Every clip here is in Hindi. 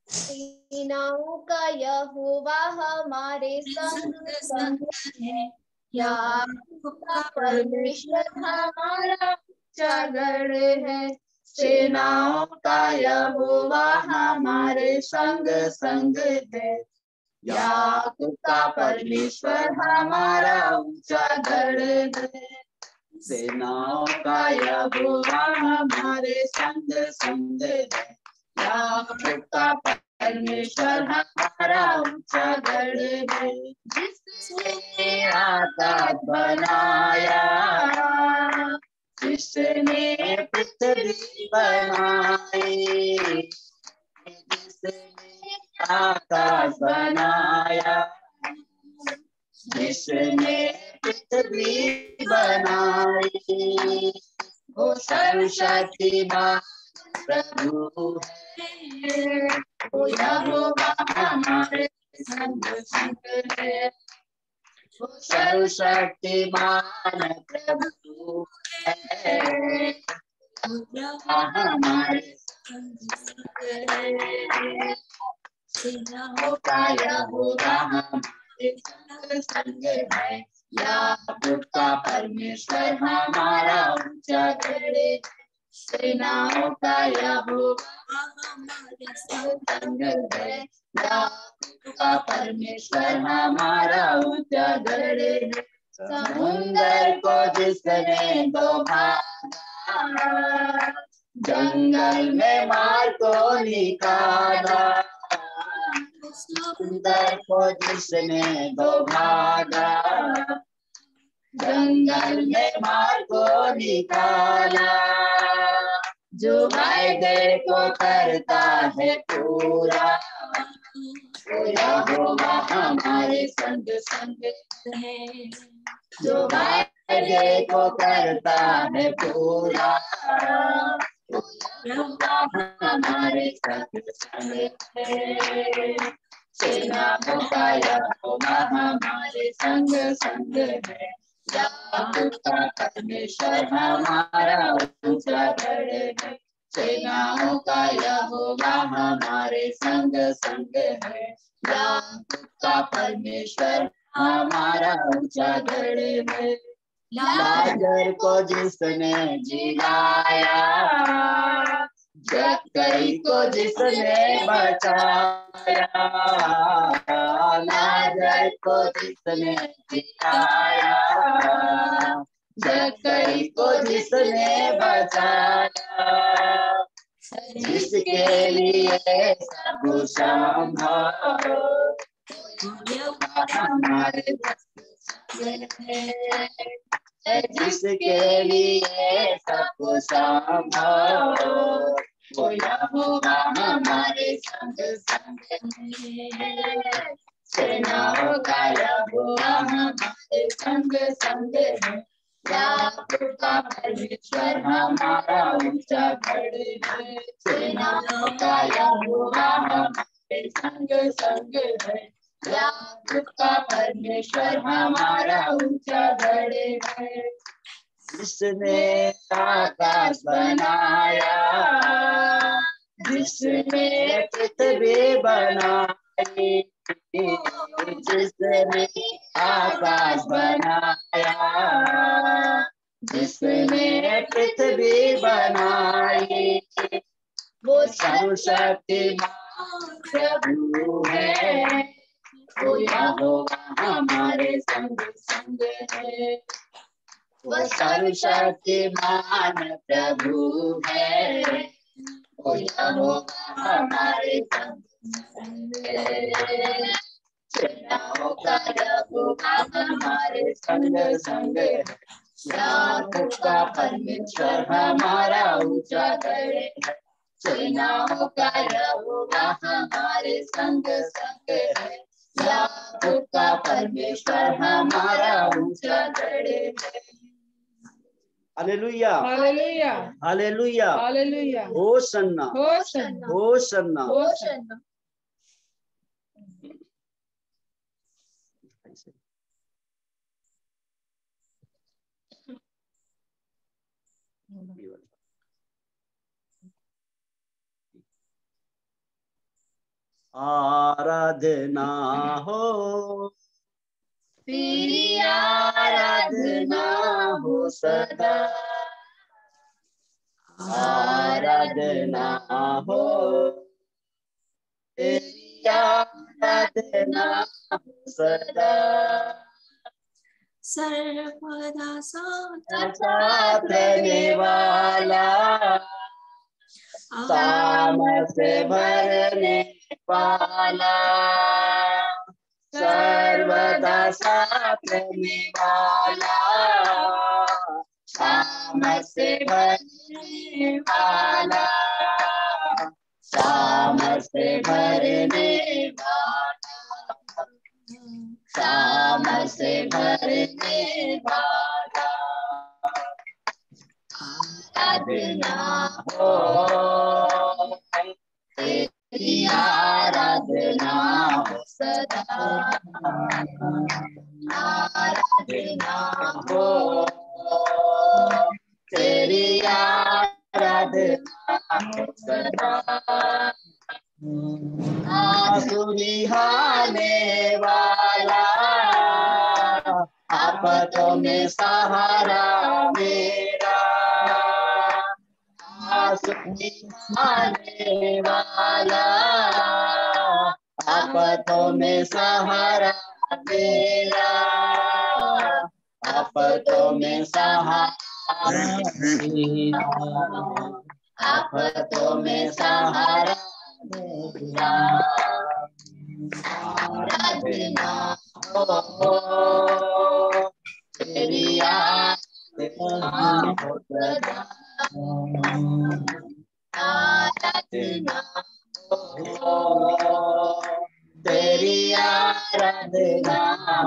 सेनाओं का यहोवा हमारे संग संग है। याकूब का परमेश्वर हमारा ऊंचा गढ़ है। सेनाओं का यहोवा हमारे संग संग है। याकूब का परमेश्वर हमारा ऊंचा गढ़ है। सेनाओं का यहोवा हमारे संग संग है। याकूब का परमेश्वर हमारा ऊंचा गढ़ है। जिसने आकाश बनाया, जिसने पृथ्वी बनाई, जिसने आकाश बनाया, जिसने पृथ्वी बनाई, वो सर्वशक्तिमान प्रभु है। वो यहोवा हमारे संग संग है। वो सर्वशक्तिमान प्रभु है। हमारे संग संग है। सेनाओं का यहोवा हमारे संग संग है। याकूब का परमेश्वर हमारा ऊंचा गढ़ है। सेनाओं का यहोवा हमारे संग संग है। याकूब का परमेश्वर हमारा ऊंचा गढ़ है। समुंदर को जिसने दो भागा, जंगल में मार को निकाला। समुंदर को जिसने दो भागा, जंगल में मार को निकाला। जो वायदे को करता है पूरा, वो यहोवा हमारे संग संग है। जो वायदे को करता है पूरा, वो यहोवा हमारे संग संग है। सेनाओं का यहोवा हमारे संग संग है। याकूब का परमेश्वर हमारा ऊंचा गढ़ है। सेनाओं का यहोवा हमारे संग संग है। याकूब का परमेश्वर हमारा ऊंचा गढ़ है। लाजर को जिसने जिलाया, जक्कई को जिसने बचाया, लाजर को जिसने जिलाया, जक्कई को जिसने बचाया, जिसके लिए सब संभव, हमारे जिसके लिए सब संभव, वो यहोवा हमारे संग संग है। सेनाओं का यहोवा हमारे संग संग है। याकूब का परमेश्वर हमारा ऊंचा गढ़ है। सेनाओं का यहोवा हमारे संग संग है। याकूब का परमेश्वर हमारा ऊंचा गढ़ है। जिसने आकाश बनाया, जिसने पृथ्वी बनाई, जिसने आकाश बनाया, जिसने पृथ्वी बनाई, वो सर्वशक्तिमान प्रभु है। वो यहोवा हमारे संग संग है। वो सर्वशक्तिमान प्रभु है। वो यहोवा हमारे संग संग है। सेनाओं का यहोवा हमारे संग संग है। याकूब का परमेश्वर हमारा ऊंचा गढ़ है। सेनाओं का यहोवा हमारे संग संग है। याकूब का परमेश्वर हमारा ऊंचा गढ़ है। Hallelujah, hallelujah, hallelujah, hallelujah, hosanna, hosanna, hosanna. Hosanna. आराधना हो, तेरी आराधना हो सदा, आराधना हो, तेरी आराधना हो सदा, सर्वदा साथ रहने वाला, सामर्थ्य भरने वाला, सर्वदा साथ रहने वाला, सामर्थ्य भरने वाला, सामर्थ्य भरने वाला, सामर्थ्य भरने वाला, आराधना हो, तेरी आराधना हो सदा, आराधना हो, तेरी आराधना हो सदा, सुनिहाने वाला, आफतों में सहारा मेरा, सुनिहाने वाला, आफतों में सहारा मेरा, आफतों में सहारा मेरा, आफतों में सहारा मेरा, आराधना हो, तेरी आराधना हो सदा, आराधना हो, तेरी आराधना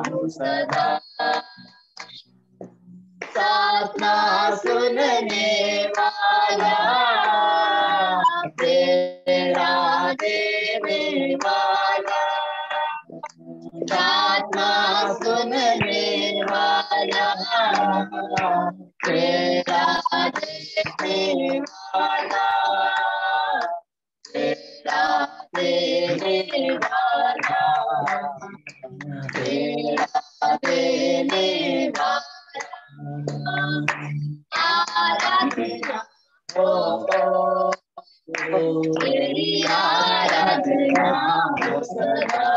हो सदा, प्रार्थना सुनने वाला, तेरा देने वाला, प्रार्थना सुनने वाला, तेरा देने वाला, तेरा देने वाला, तेरा देने वाला, आराधना हो, तेरी आराधना हो सदा,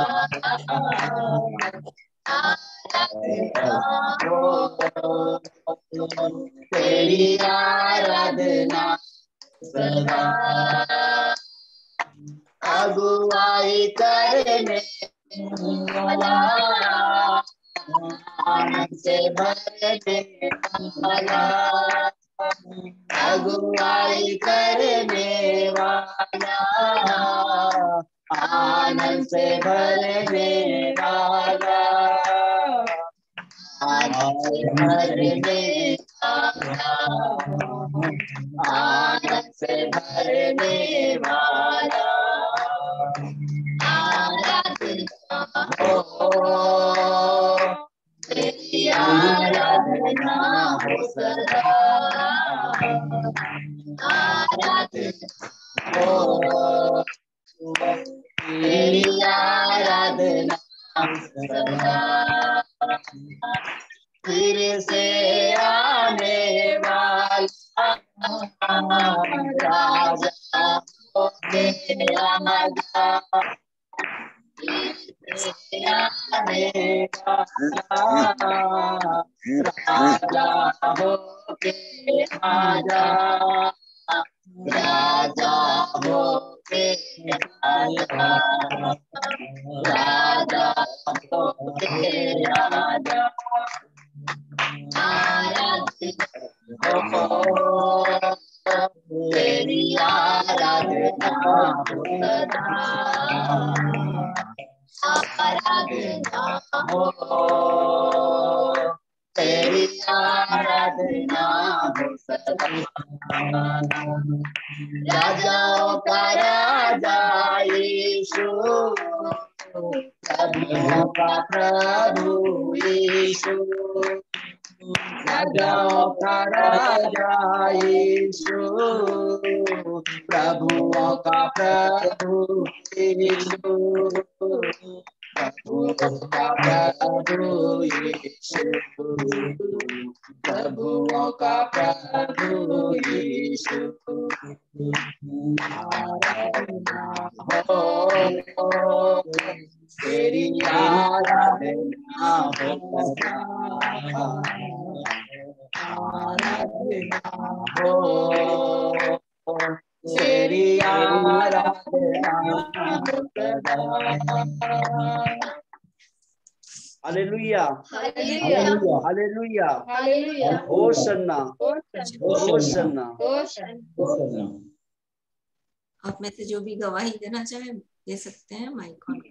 आराधना हो, तेरी आराधना सदा, अगुवाई करने वाला, आनंद से भरने वाला, अगुवाई करने वाला, आनंद से भरने वाला, आनंद से भरने वाला, आनंद से भरने वाला, आराधना हो, तेरी आराधना हो सदा, आराधना हो, तेरी आराधना हो सदा, फिर से आने वाला राजा होके आजा, आने वाला राजा होके आजा, राजा होके आजा, राजा होके आजा, आराधना हो, तेरी आराधना हो सदा, आराधना हो, तेरी आराधना हो सदा, राजाओं का राजा यीशु, प्रभुओं का प्रभु यीशु, राजाओं का राजा यीशु, प्रभुओं का प्रभु यीशु, प्रभुओं का प्रभु यीशु, प्रभुओं का प्रभु यीशु। आराधना हो तेरी, आराधना हो सदा, आराधना हो तेरी, आराधना हो सदा। Hallelujah, hallelujah, hallelujah, hallelujah, hosanna, hosanna, hosanna. आप में से जो भी गवाही देना चाहे दे सकते हैं, माइक ऑन।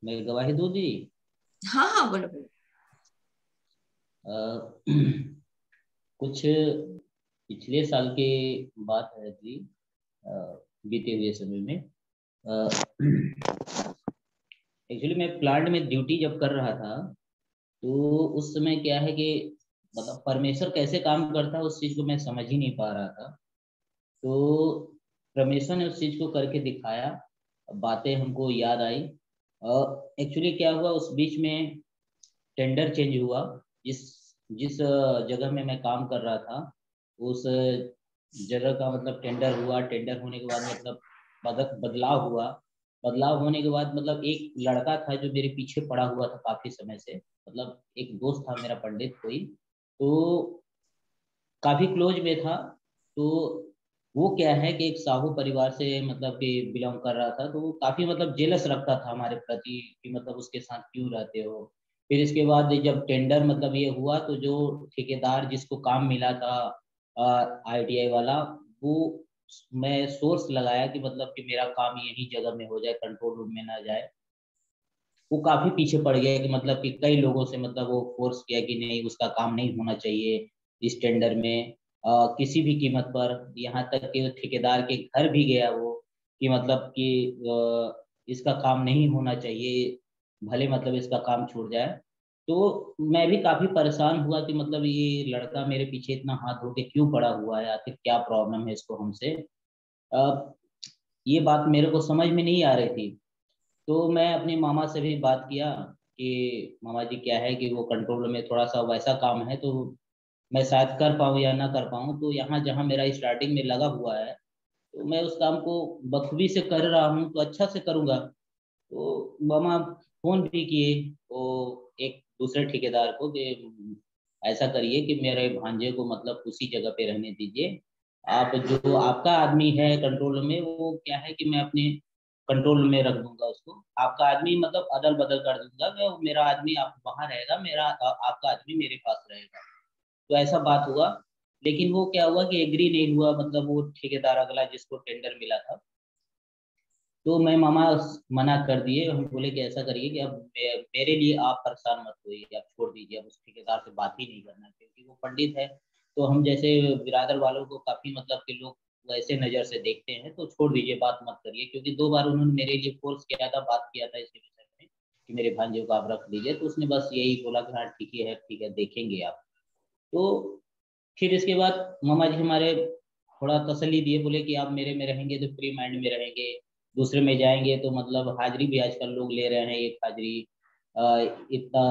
मैं गवाही दूं दी? हाँ हाँ, बोलो बोलो। कुछ पिछले साल के बात है जी, बीते हुए समय में एक्चुअली मैं प्लांट में ड्यूटी जब कर रहा था, तो उस समय क्या है कि मतलब परमेश्वर कैसे काम करता है उस चीज को मैं समझ ही नहीं पा रहा था। तो परमेश्वर ने उस चीज को करके दिखाया, बातें हमको याद आई। एक्चुअली क्या हुआ, उस बीच में टेंडर चेंज हुआ। जिस जिस जगह में मैं काम कर रहा था, उस जगह का मतलब टेंडर हुआ। टेंडर होने के बाद मतलब बदलाव हुआ। बदलाव होने के बाद मतलब एक लड़का था जो मेरे पीछे पड़ा हुआ था काफी समय से, मतलब एक दोस्त था मेरा, पंडित कोई, तो काफी क्लोज में था। तो वो क्या है कि एक साहू परिवार से मतलब कि बिलोंग कर रहा था, तो वो काफी मतलब जेलस रखता था हमारे प्रति कि मतलब उसके साथ क्यों रहते हो। फिर इसके बाद जब टेंडर मतलब ये हुआ, तो जो ठेकेदार जिसको काम मिला था ITI वाला, वो मैं सोर्स लगाया कि मतलब कि मेरा काम यही जगह में हो जाए, कंट्रोल रूम में ना जाए। वो काफी पीछे पड़ गया कि मतलब कि कई लोगों से मतलब वो फोर्स किया कि नहीं, उसका काम नहीं होना चाहिए इस टेंडर में किसी भी कीमत पर। यहाँ तक कि ठेकेदार के घर भी गया वो कि मतलब कि इसका काम नहीं होना चाहिए, भले मतलब इसका काम छूट जाए। तो मैं भी काफी परेशान हुआ कि मतलब ये लड़का मेरे पीछे इतना हाथ धो के क्यों पड़ा हुआ है, आखिर क्या प्रॉब्लम है इसको हमसे। ये बात मेरे को समझ में नहीं आ रही थी। तो मैं अपने मामा से भी बात किया कि मामा जी क्या है कि वो कंट्रोल में थोड़ा सा वैसा काम है, तो मैं शायद कर पाऊँ या ना कर पाऊँ। तो यहाँ जहाँ मेरा स्टार्टिंग में लगा हुआ है, तो मैं उस काम को बखूबी से कर रहा हूँ, तो अच्छा से करूँगा। तो मामा फोन भी किए वो एक दूसरे ठेकेदार को कि ऐसा करिए कि मेरे भांजे को मतलब उसी जगह पे रहने दीजिए। आप जो आपका आदमी है कंट्रोल में, वो क्या है कि मैं अपने कंट्रोल में रख दूंगा उसको। आपका आदमी मतलब अदल बदल कर दूंगा, मैं मेरा आदमी आप वहाँ रहेगा, मेरा आपका आदमी मेरे पास रहेगा। तो ऐसा बात हुआ। लेकिन वो क्या हुआ कि एग्री नहीं हुआ, मतलब वो ठेकेदार अगला जिसको टेंडर मिला था। तो मैं मामा मना कर दिए। हम बोले कि ऐसा करिए कि अब मेरे लिए आप परेशान मत होइए, आप छोड़ दीजिए, अब उस ठेकेदार से बात ही नहीं करना, क्योंकि वो पंडित है। तो हम जैसे बिरादर वालों को काफी मतलब के लोग वैसे नजर से देखते हैं, तो छोड़ दीजिए, बात मत करिए। क्योंकि 2 बार उन्होंने मेरे लिए फोर्स किया था, बात किया था इसके विषय में कि मेरे भांजे को आप रख लीजिए। तो उसने बस यही बोला कि हाँ ठीक है देखेंगे आप। तो फिर इसके बाद मामा जी हमारे थोड़ा तसल्ली दिए, बोले कि आप मेरे में रहेंगे तो फ्री माइंड में रहेंगे, दूसरे में जाएंगे तो मतलब हाजिरी भी आजकल लोग ले रहे हैं। एक हाजिरी इतना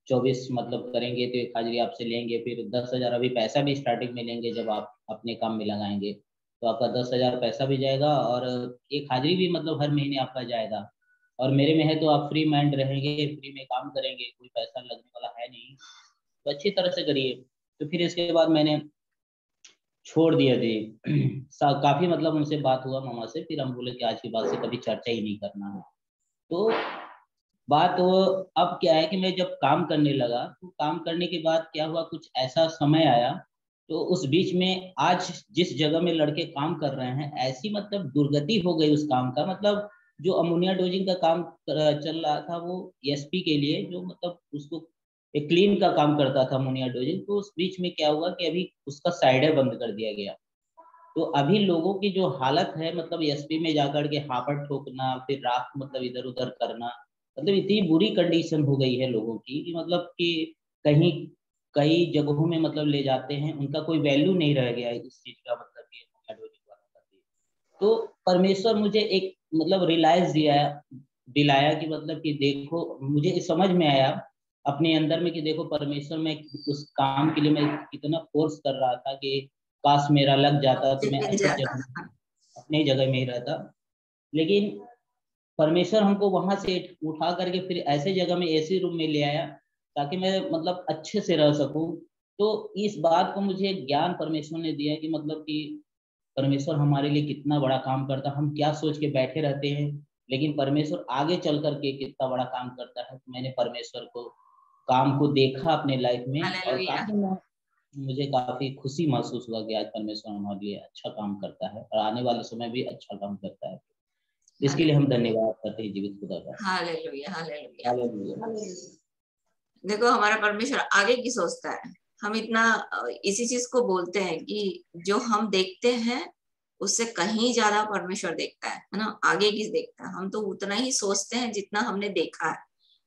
24 मतलब करेंगे तो एक हाजिरी आपसे लेंगे, फिर 10,000 अभी पैसा भी स्टार्टिंग में लेंगे जब आप अपने काम में लगाएंगे, तो आपका 10,000 पैसा भी जाएगा और एक हाजिरी भी मतलब हर महीने आपका जाएगा। और मेरे में है तो आप फ्री माइंड रहेंगे, फ्री में काम करेंगे, कोई पैसा लगने वाला है नहीं, तो अच्छी तरह से करिए। तो फिर इसके बाद मैंने छोड़ दिया जी। काफी मतलब उनसे बात हुआ मामा से, फिर हम बोले कि आज के बाद से कभी चर्चा ही नहीं करना है। तो बात वो अब क्या है कि मैं जब काम करने लगा, तो काम करने के बाद क्या हुआ, कुछ ऐसा समय आया, तो उस बीच में आज जिस जगह में लड़के काम कर रहे हैं, ऐसी मतलब दुर्गति हो गई उस काम का। मतलब जो अमोनिया डोजिंग का काम चल रहा था, वो ESP के लिए, जो मतलब उसको एक क्लीन का काम करता था अमोनिया डोजिंग, तो उस बीच में क्या हुआ कि अभी उसका साइडर बंद कर दिया गया। तो अभी लोगों की जो हालत है, मतलब ESP में जाकर के हापड़ ठोकना, फिर राख मतलब इधर उधर करना, मतलब इतनी बुरी कंडीशन हो गई है लोगों की कि मतलब कि कहीं कई जगहों में मतलब ले जाते हैं, उनका कोई वैल्यू नहीं रह गया है इस चीज का, मतलब कि तो परमेश्वर मुझे एक मतलब रियलाइज दिलाया कि मतलब कि देखो, मुझे समझ में आया अपने अंदर में कि देखो परमेश्वर, मैं उस काम के लिए मैं कितना फोर्स कर रहा था कि काश मेरा लग जाता तो मैं मिल ऐसी जाता। जगह, अपनी जगह में ही रहता। लेकिन परमेश्वर हमको वहां से उठा करके फिर ऐसे जगह में, ऐसे रूम में ले आया ताकि मैं मतलब अच्छे से रह सकूं। तो इस बात को मुझे ज्ञान परमेश्वर ने दिया कि मतलब कि परमेश्वर हमारे लिए कितना बड़ा काम करता है, हम क्या सोच के बैठे रहते हैं, लेकिन परमेश्वर आगे चल करके कितना बड़ा काम करता है। तो मैंने परमेश्वर को काम को देखा अपने लाइफ में, और हालेलुया। काफी मुझे काफी खुशी महसूस हुआ कि आज परमेश्वर हमारे लिए अच्छा काम करता है और आने वाले समय भी अच्छा काम करता है। इसके लिए हम धन्यवाद करते हैं जीवित खुदा का। हालेलुया। हालेलुया। हालेलुया। देखो हमारा परमेश्वर आगे की सोचता है। हम इतना इसी चीज को बोलते हैं कि जो हम देखते हैं उससे कहीं ज्यादा परमेश्वर देखता है ना, आगे की देखता है। हम तो उतना ही सोचते हैं जितना हमने देखा है,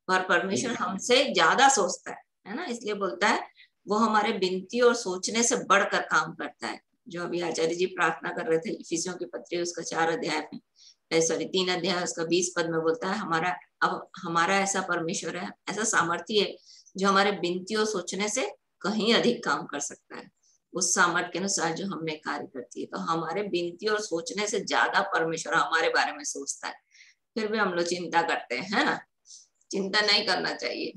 और परमेश्वर हमसे ज्यादा सोचता है ना। इसलिए बोलता है वो हमारे विनती और सोचने से बढ़कर काम करता है। जो अभी आचार्य जी प्रार्थना कर रहे थे इफिसियों की पत्री उसका 4 अध्याय में, 3 अध्याय उसका 20 पद में बोलता है हमारा, अब हमारा ऐसा परमेश्वर है, ऐसा सामर्थ्य है जो हमारे विनती और सोचने से कहीं अधिक काम कर सकता है, उस सामर्थ्य के अनुसार जो हमें कार्य करती है। तो हमारे विनती और सोचने से ज्यादा परमेश्वर हमारे बारे में सोचता है। फिर भी हम लोग चिंता करते हैं, है ना। चिंता नहीं करना चाहिए।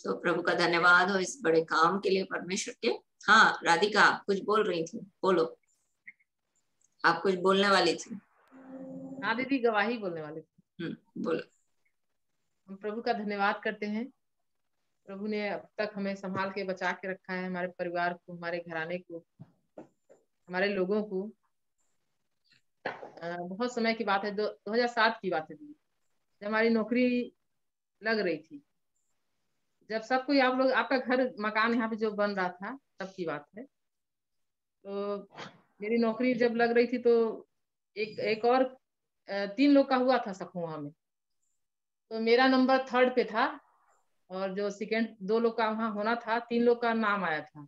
तो प्रभु का धन्यवाद हो इस बड़े काम के लिए परमेश्वर के। हाँ राधिका आप कुछ बोल रही थी, बोलो। आप कुछ बोलने वाली थी। हाँ दीदी, गवाही बोलने वाले थे। बोलो। हम प्रभु का धन्यवाद करते हैं। प्रभु ने अब तक हमें संभाल के बचा के रखा है, हमारे परिवार को, हमारे घराने को, हमारे लोगों को। बहुत समय की बात है, 2007 की बात है दीदी, जब हमारी नौकरी लग रही थी। जब सब कोई, आप लोग, आपका घर मकान यहाँ पे जो बन रहा था तब की बात है। तो मेरी नौकरी जब लग रही थी तो एक एक और 3 लोग का हुआ था सखुआ में। तो मेरा नंबर 3rd पे था, और जो सेकेंड 2 लोग का वहाँ होना था, 3 लोग का नाम आया था।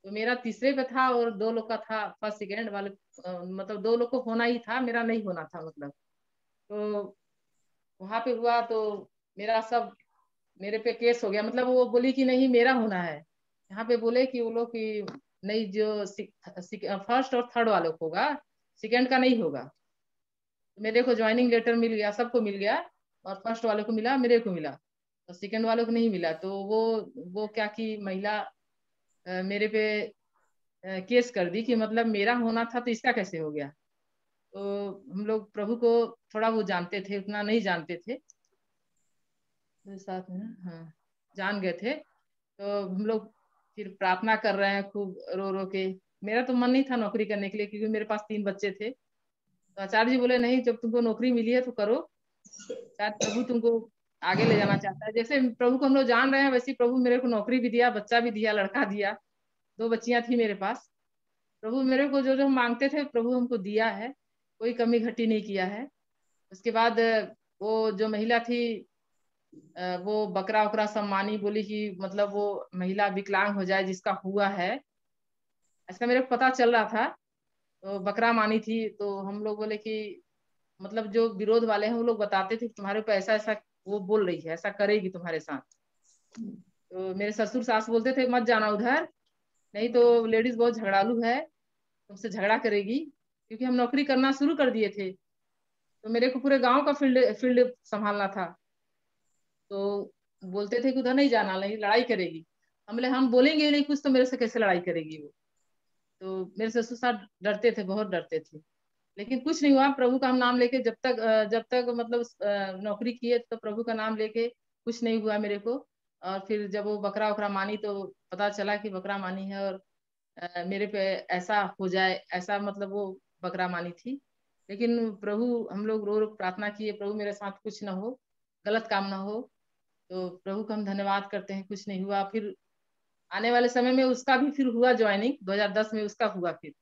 तो मेरा तीसरे पे था, और 2 लोग का था फर्स्ट सेकेंड वाले, मतलब 2 लोग को होना ही था, मेरा नहीं होना था मतलब। तो वहां पे हुआ तो मेरा सब, मेरे पे केस हो गया। मतलब वो बोली कि नहीं मेरा होना है। यहाँ पे बोले कि वो लोग कि नहीं, जो फर्स्ट और थर्ड वालों को होगा, सेकेंड का नहीं होगा। तो मेरे को ज्वाइनिंग लेटर मिल गया, सबको मिल गया, और फर्स्ट वालों को मिला, मेरे को मिला, और सेकेंड वालों को नहीं मिला। तो वो क्या की महिला मेरे पे केस कर दी कि मतलब मेरा होना था तो इसका कैसे हो गया। तो हम लोग प्रभु को थोड़ा वो जानते थे, उतना नहीं जानते थे। तो साथ में हाँ, जान गए थे। तो हम लोग फिर प्रार्थना कर रहे हैं खूब रो रो के। मेरा तो मन नहीं था नौकरी करने के लिए, क्योंकि मेरे पास 3 बच्चे थे। तो आचार्य जी बोले नहीं, जब तुमको नौकरी मिली है तो करो, शायद प्रभु तुमको आगे ले जाना चाहता है। जैसे प्रभु को हम लोग जान रहे हैं, वैसे ही प्रभु मेरे को नौकरी भी दिया, बच्चा भी दिया, लड़का दिया, 2 बच्चियां थी मेरे पास। प्रभु मेरे को जो जो हम मांगते थे प्रभु हमको दिया है, कोई कमी घटी नहीं किया है। उसके बाद वो जो महिला थी, वो बकरा उकरा सब मानी, बोली कि मतलब वो महिला विकलांग हो जाए जिसका हुआ है, ऐसा मेरे को पता चल रहा था। तो बकरा मानी थी। तो हम लोग बोले कि मतलब जो विरोध वाले हैं वो लोग बताते थे कि तुम्हारे ऊपर ऐसा ऐसा वो बोल रही है, ऐसा करेगी तुम्हारे साथ। तो मेरे ससुर सास बोलते थे मत जाना उधर, नहीं तो लेडीज बहुत झगड़ालू है, तुमसे झगड़ा करेगी। क्योंकि हम नौकरी करना शुरू कर दिए थे, तो मेरे को पूरे गांव का फील्ड फील्ड संभालना था। तो बोलते थे कि उधर नहीं जाना, नहीं लड़ाई करेगी। हम बोले हम बोलेंगे नहीं कुछ तो मेरे से कैसे लड़ाई करेगी वो। तो मेरे ससुर साहब डरते थे, बहुत डरते थे। लेकिन कुछ नहीं हुआ, प्रभु का हम नाम लेके जब तक मतलब नौकरी किए तो प्रभु का नाम लेके कुछ नहीं हुआ मेरे को। और फिर जब वो बकरा वकरा मानी तो पता चला कि बकरा मानी है, और मेरे पे ऐसा हो जाए, ऐसा मतलब वो बकरा मानी थी। लेकिन प्रभु, हम लोग रो रो प्रार्थना किए, प्रभु मेरे साथ कुछ ना हो, गलत काम ना हो। तो प्रभु का हम धन्यवाद करते हैं, कुछ नहीं हुआ। फिर आने वाले समय में उसका भी फिर हुआ ज्वाइनिंग, 2010 में उसका हुआ। फिर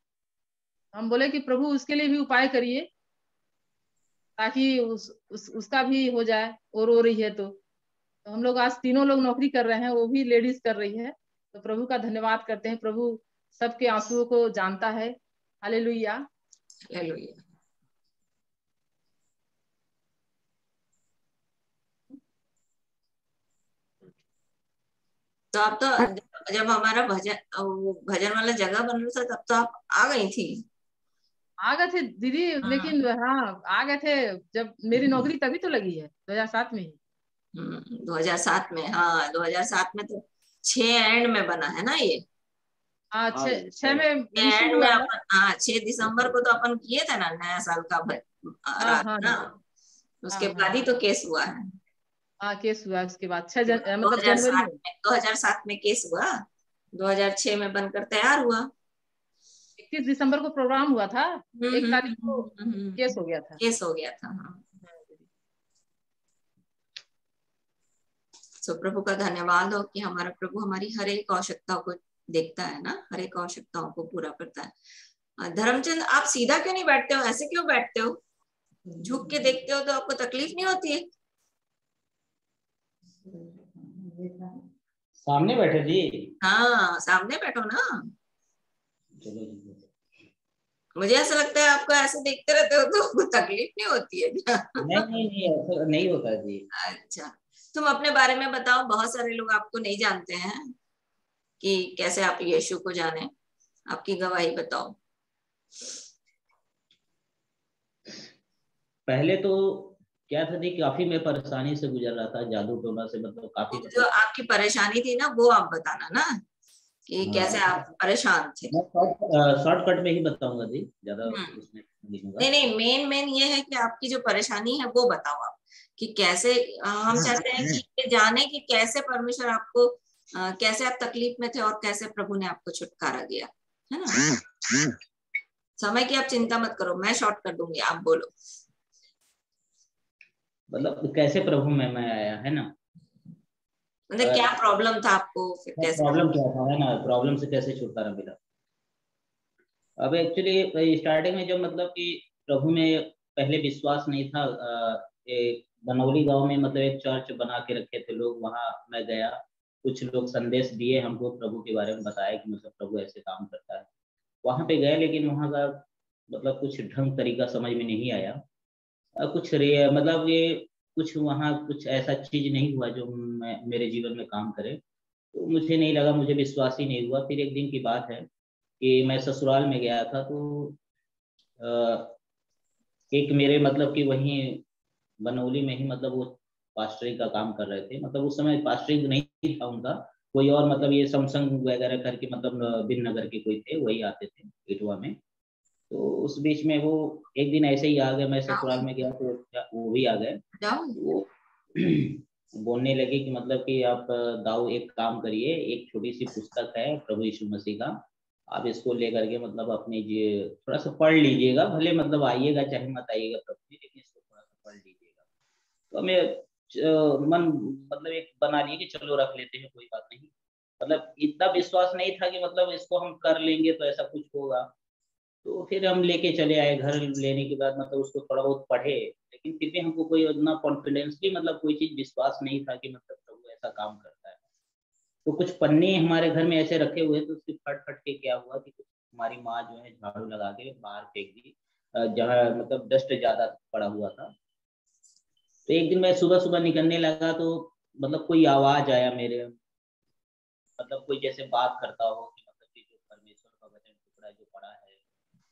हम बोले कि प्रभु उसके लिए भी उपाय करिए, ताकि उसका भी हो जाए, और रो रही है तो हम लोग आज तीनों लोग नौकरी कर रहे हैं, वो भी लेडीज कर रही है। तो प्रभु का धन्यवाद करते हैं, प्रभु सबके आंसुओं को जानता है। हालेलुया। हालेलुया। तो आप तो जब हमारा भजन वाला जगह बन रहा था तब तो आप आ गई थी। आ गए थे दीदी, लेकिन हाँ आ गए थे जब मेरी नौकरी तभी तो लगी है 2007 में ही। 2007 में, हाँ 2007 में तो 6 एंड में बना है ना ये। हाँ, हाँ, 6 में इशू एंड में हुआ था। अपन, हाँ 6 दिसंबर को तो अपन किए थे ना नया साल का हाँ रात हाँ ना। हाँ उसके हाँ बाद ही तो केस हुआ है। हाँ, केस हुआ उसके बाद मतलब 2007 जनवरी में। में 2007 में केस हुआ, 2006 में बनकर तैयार हुआ। 21 दिसंबर को प्रोग्राम हुआ था, 1 तारीख को केस हो गया था। केस हो गया था, हाँ। सो प्रभु का धन्यवाद हो कि हमारा प्रभु हमारी हर एक आवश्यकता को देखता है ना, हर एक आवश्यकताओं को पूरा करता है। धर्मचंद, आप सीधा क्यों नहीं बैठते हो? ऐसे क्यों बैठते हो? झुक के देखते हो तो आपको तकलीफ नहीं होती है? सामने बैठे जी। हाँ सामने बैठो ना। चलो जी। मुझे ऐसा लगता है आपको ऐसे देखते रहते हो तो आपको तकलीफ नहीं होती है क्या? नहीं नहीं नहीं, ऐसा नहीं होता जी। अच्छा, तुम अपने बारे में बताओ, बहुत सारे लोग आपको नहीं जानते हैं कि कैसे आप यीशु को जाने, आपकी गवाही बताओ। पहले तो क्या था जी, काफी मैं परेशानी से गुजर रहा था, जादू टोना से, मतलब काफी जो आपकी परेशानी थी ना वो आप बताना ना, कि कैसे आप परेशान थे। मैं शॉर्टकट में ही बताऊंगा जी, ज्यादा उसमें लिखूंगा। नहीं नहीं, मेन ये है कि आपकी जो परेशानी है वो बताओ आप, कि कैसे हम चाहते हैं कि ये जाने कि कैसे परमेश्वर आपको कैसे आप तकलीफ में थे और कैसे प्रभु ने आपको छुटकारा दिया, है ना। समय की आप चिंता मत करो, मैं शॉर्ट कर दूंगी, आप बोलो। मतलब कैसे प्रभु में मैं आया, है ना। मतलब क्या प्रॉब्लम था आपको, फिर कैसे? प्रॉब्लम क्या था, है ना, प्रॉब्लम से कैसे छुटकारा मिला। अब एक्चुअली स्टार्टिंग में जब मतलब कि प्रभु में पहले विश्वास नहीं था, एक बनौली गांव में मतलब एक चर्च बना के रखे थे लोग, वहां मैं गया, कुछ लोग संदेश दिए हमको, प्रभु के बारे में बताया कि मतलब प्रभु ऐसे काम करता है। वहां पे गए, लेकिन वहां का मतलब कुछ ढंग तरीका समझ में नहीं आया। कुछ मतलब ये कुछ वहाँ कुछ ऐसा चीज नहीं हुआ जो मेरे जीवन में काम करे, तो मुझे नहीं लगा, मुझे विश्वास ही नहीं हुआ। फिर एक दिन की बात है कि मैं ससुराल में गया था, तो एक मेरे मतलब कि वहीं बनौली में ही मतलब वो पास्टरिंग का काम कर रहे थे, मतलब उस समय पास्टरिंग नहीं था उनका, कोई और मतलब ये समसंग वगैरह करके मतलब बिन नगर के कोई थे, वही आते थे इटवा में। तो उस बीच में वो एक दिन ऐसे ही आ गए, मैं ससुराल में गया तो वो भी आ गए। वो बोलने लगे कि मतलब कि आप दाऊ एक काम करिए, एक छोटी सी पुस्तक है प्रभु यीशु मसीह का, आप इसको लेकर के मतलब अपने थोड़ा सा पढ़ लीजिएगा, भले मतलब आइएगा चाहे मत आइएगा प्रभु जी, लेकिन इसको थोड़ा सा पढ़ लीजिएगा। तो हमें मन मतलब एक बना लिए कि चलो रख लेते हैं, कोई बात नहीं। मतलब इतना विश्वास नहीं था कि मतलब इसको हम कर लेंगे तो ऐसा कुछ होगा। तो फिर हम लेके चले आए, घर लेने के बाद मतलब उसको थोड़ा बहुत पढ़े, लेकिन फिर भी हमको कोई उतना कॉन्फिडेंसली मतलब कोई चीज विश्वास नहीं था कि मतलब प्रभु ऐसा काम करता है। तो कुछ पन्ने हमारे घर में ऐसे रखे हुए, तो उसके फट फट के क्या हुआ कि कुछ हमारी माँ जो है झाड़ू लगा के बाहर फेंक दी, जहाँ मतलब डस्ट ज्यादा पड़ा हुआ था। तो एक दिन मैं सुबह सुबह निकलने लगा, तो मतलब कोई आवाज आया मेरे, मतलब कोई जैसे बात करता हो कि मतलब कि जो परमेश्वर का वचन टुकड़ा जो पड़ा है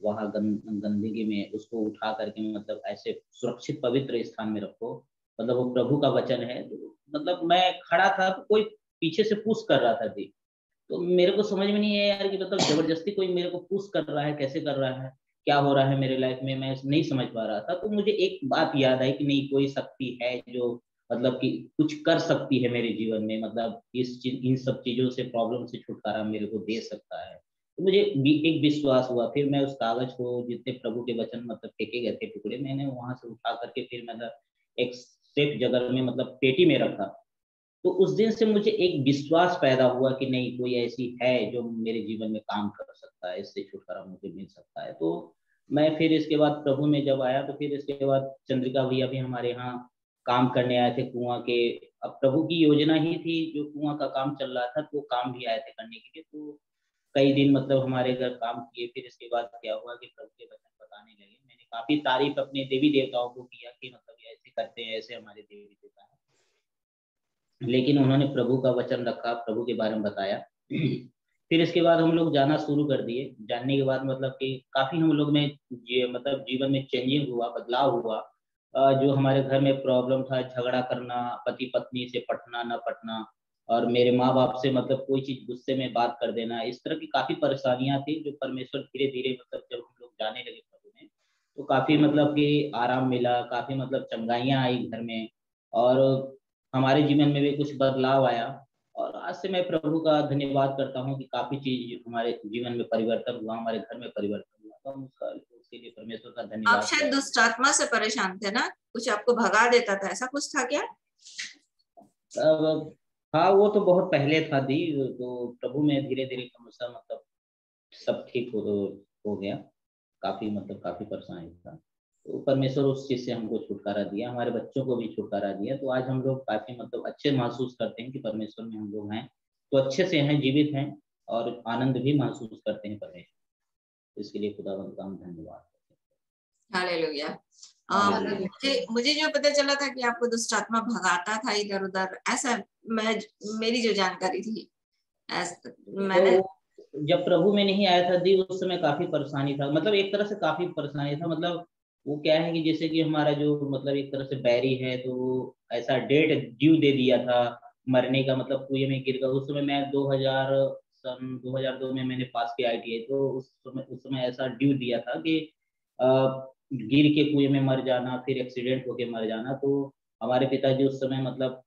वहां गंदगी में, उसको उठा करके मतलब ऐसे सुरक्षित पवित्र स्थान में रखो, मतलब वो प्रभु का वचन है। तो मतलब मैं खड़ा था तो कोई पीछे से पुश कर रहा था जी, तो मेरे को समझ में नहीं है यार कि मतलब जबरदस्ती कोई मेरे को पुश कर रहा है, कैसे कर रहा है, क्या हो रहा है मेरे लाइफ में, मैं नहीं समझ पा रहा था। तो मुझे एक बात याद आई कि नहीं, कोई शक्ति है जो मतलब कि कुछ कर सकती है मेरे जीवन में, मतलब इन सब चीजों से, प्रॉब्लम से छुटकारा मेरे को दे सकता है। तो मुझे एक विश्वास हुआ, फिर मैं उस कागज को, जितने प्रभु के वचन मतलब फेंके गए थे टुकड़े, मैंने वहां से उठा करके फिर मतलब एक सेफ जगह में मतलब पेटी में रखा। तो उस दिन से मुझे एक विश्वास पैदा हुआ कि नहीं, कोई ऐसी है जो मेरे जीवन में काम कर सकता है, इससे छुटकारा मुझे मिल सकता है। तो मैं फिर इसके बाद प्रभु में जब आया तो फिर इसके बाद चंद्रिका भैया भी हमारे यहाँ काम करने आए थे कुआं के। अब प्रभु की योजना ही थी, जो कुआं का काम चल रहा था तो वो काम भी आए थे करने के लिए। तो कई दिन मतलब हमारे घर काम किए। फिर इसके बाद क्या हुआ कि प्रभु के वचन बताने लगे। मैंने काफी तारीफ अपने देवी देवताओं को किया कि मतलब ये ऐसे करते हैं, ऐसे हमारे देवी देवता हैं। लेकिन उन्होंने प्रभु का वचन रखा, प्रभु के बारे में बताया। फिर इसके बाद हम लोग जाना शुरू कर दिए। जानने के बाद मतलब कि काफी हम लोग में ये मतलब जीवन में चेंजिंग हुआ, बदलाव हुआ। जो हमारे घर में प्रॉब्लम था, झगड़ा करना, पति पत्नी से पटना न पटना, और मेरे माँ बाप से मतलब कोई चीज गुस्से में बात कर देना, इस तरह की काफी परेशानियां थी, जो परमेश्वर धीरे धीरे मतलब जब हम लोग जाने लगे प्रभु में तो काफी मतलब कि आराम मिला, काफी मतलब चंगाइयां आई घर में। और हमारे जीवन में भी कुछ बदलाव आया। और आज से मैं प्रभु का धन्यवाद करता हूँ कि काफी चीज हमारे जीवन में परिवर्तन हुआ, हमारे घर में परिवर्तन हुआ। तो हम उसके लिए परमेश्वर का आप धन्यवाद शायद करते हैं। दुष्ट आत्मा से परेशान थे ना, कुछ आपको भगा देता था, ऐसा कुछ था क्या? अब हाँ, वो तो बहुत पहले था दी। तो प्रभु में धीरे धीरे क्रमशः मतलब सब ठीक हो गया। काफी मतलब काफी परेशानी था, तो परमेश्वर उस चीज से हमको छुटकारा दिया, हमारे बच्चों को भी छुटकारा दिया। तो आज हम लोग काफी मतलब अच्छे महसूस करते हैं कि परमेश्वर में हम लोग हैं, तो अच्छे से हैं, जीवित हैं, और आनंद भी महसूस करते हैं परमेश्वर। इसके लिए खुदावंद का हम धन्यवाद करते हैं। हालेलुया। हालेलुया। मुझे जो पता चला था कि आपको दुष्ट आत्मा भगाता था इधर उधर, ऐसा मेरी जो जानकारी थी मैंने। तो जब प्रभु में नहीं आया था दी, उस समय काफी परेशानी था, मतलब एक तरह से काफी परेशानी था। मतलब वो क्या है कि जैसे कि हमारा जो मतलब एक तरह से बैरी है, तो ऐसा डेट ड्यू दे दिया था मरने का, मतलब कुएं में गिर गया। उस समय मैं 2002 में मैंने पास किया ITI। तो उस समय ऐसा ड्यू दिया था कि गिर के कुएं में मर जाना, फिर एक्सीडेंट होके मर जाना। तो हमारे पिताजी उस समय मतलब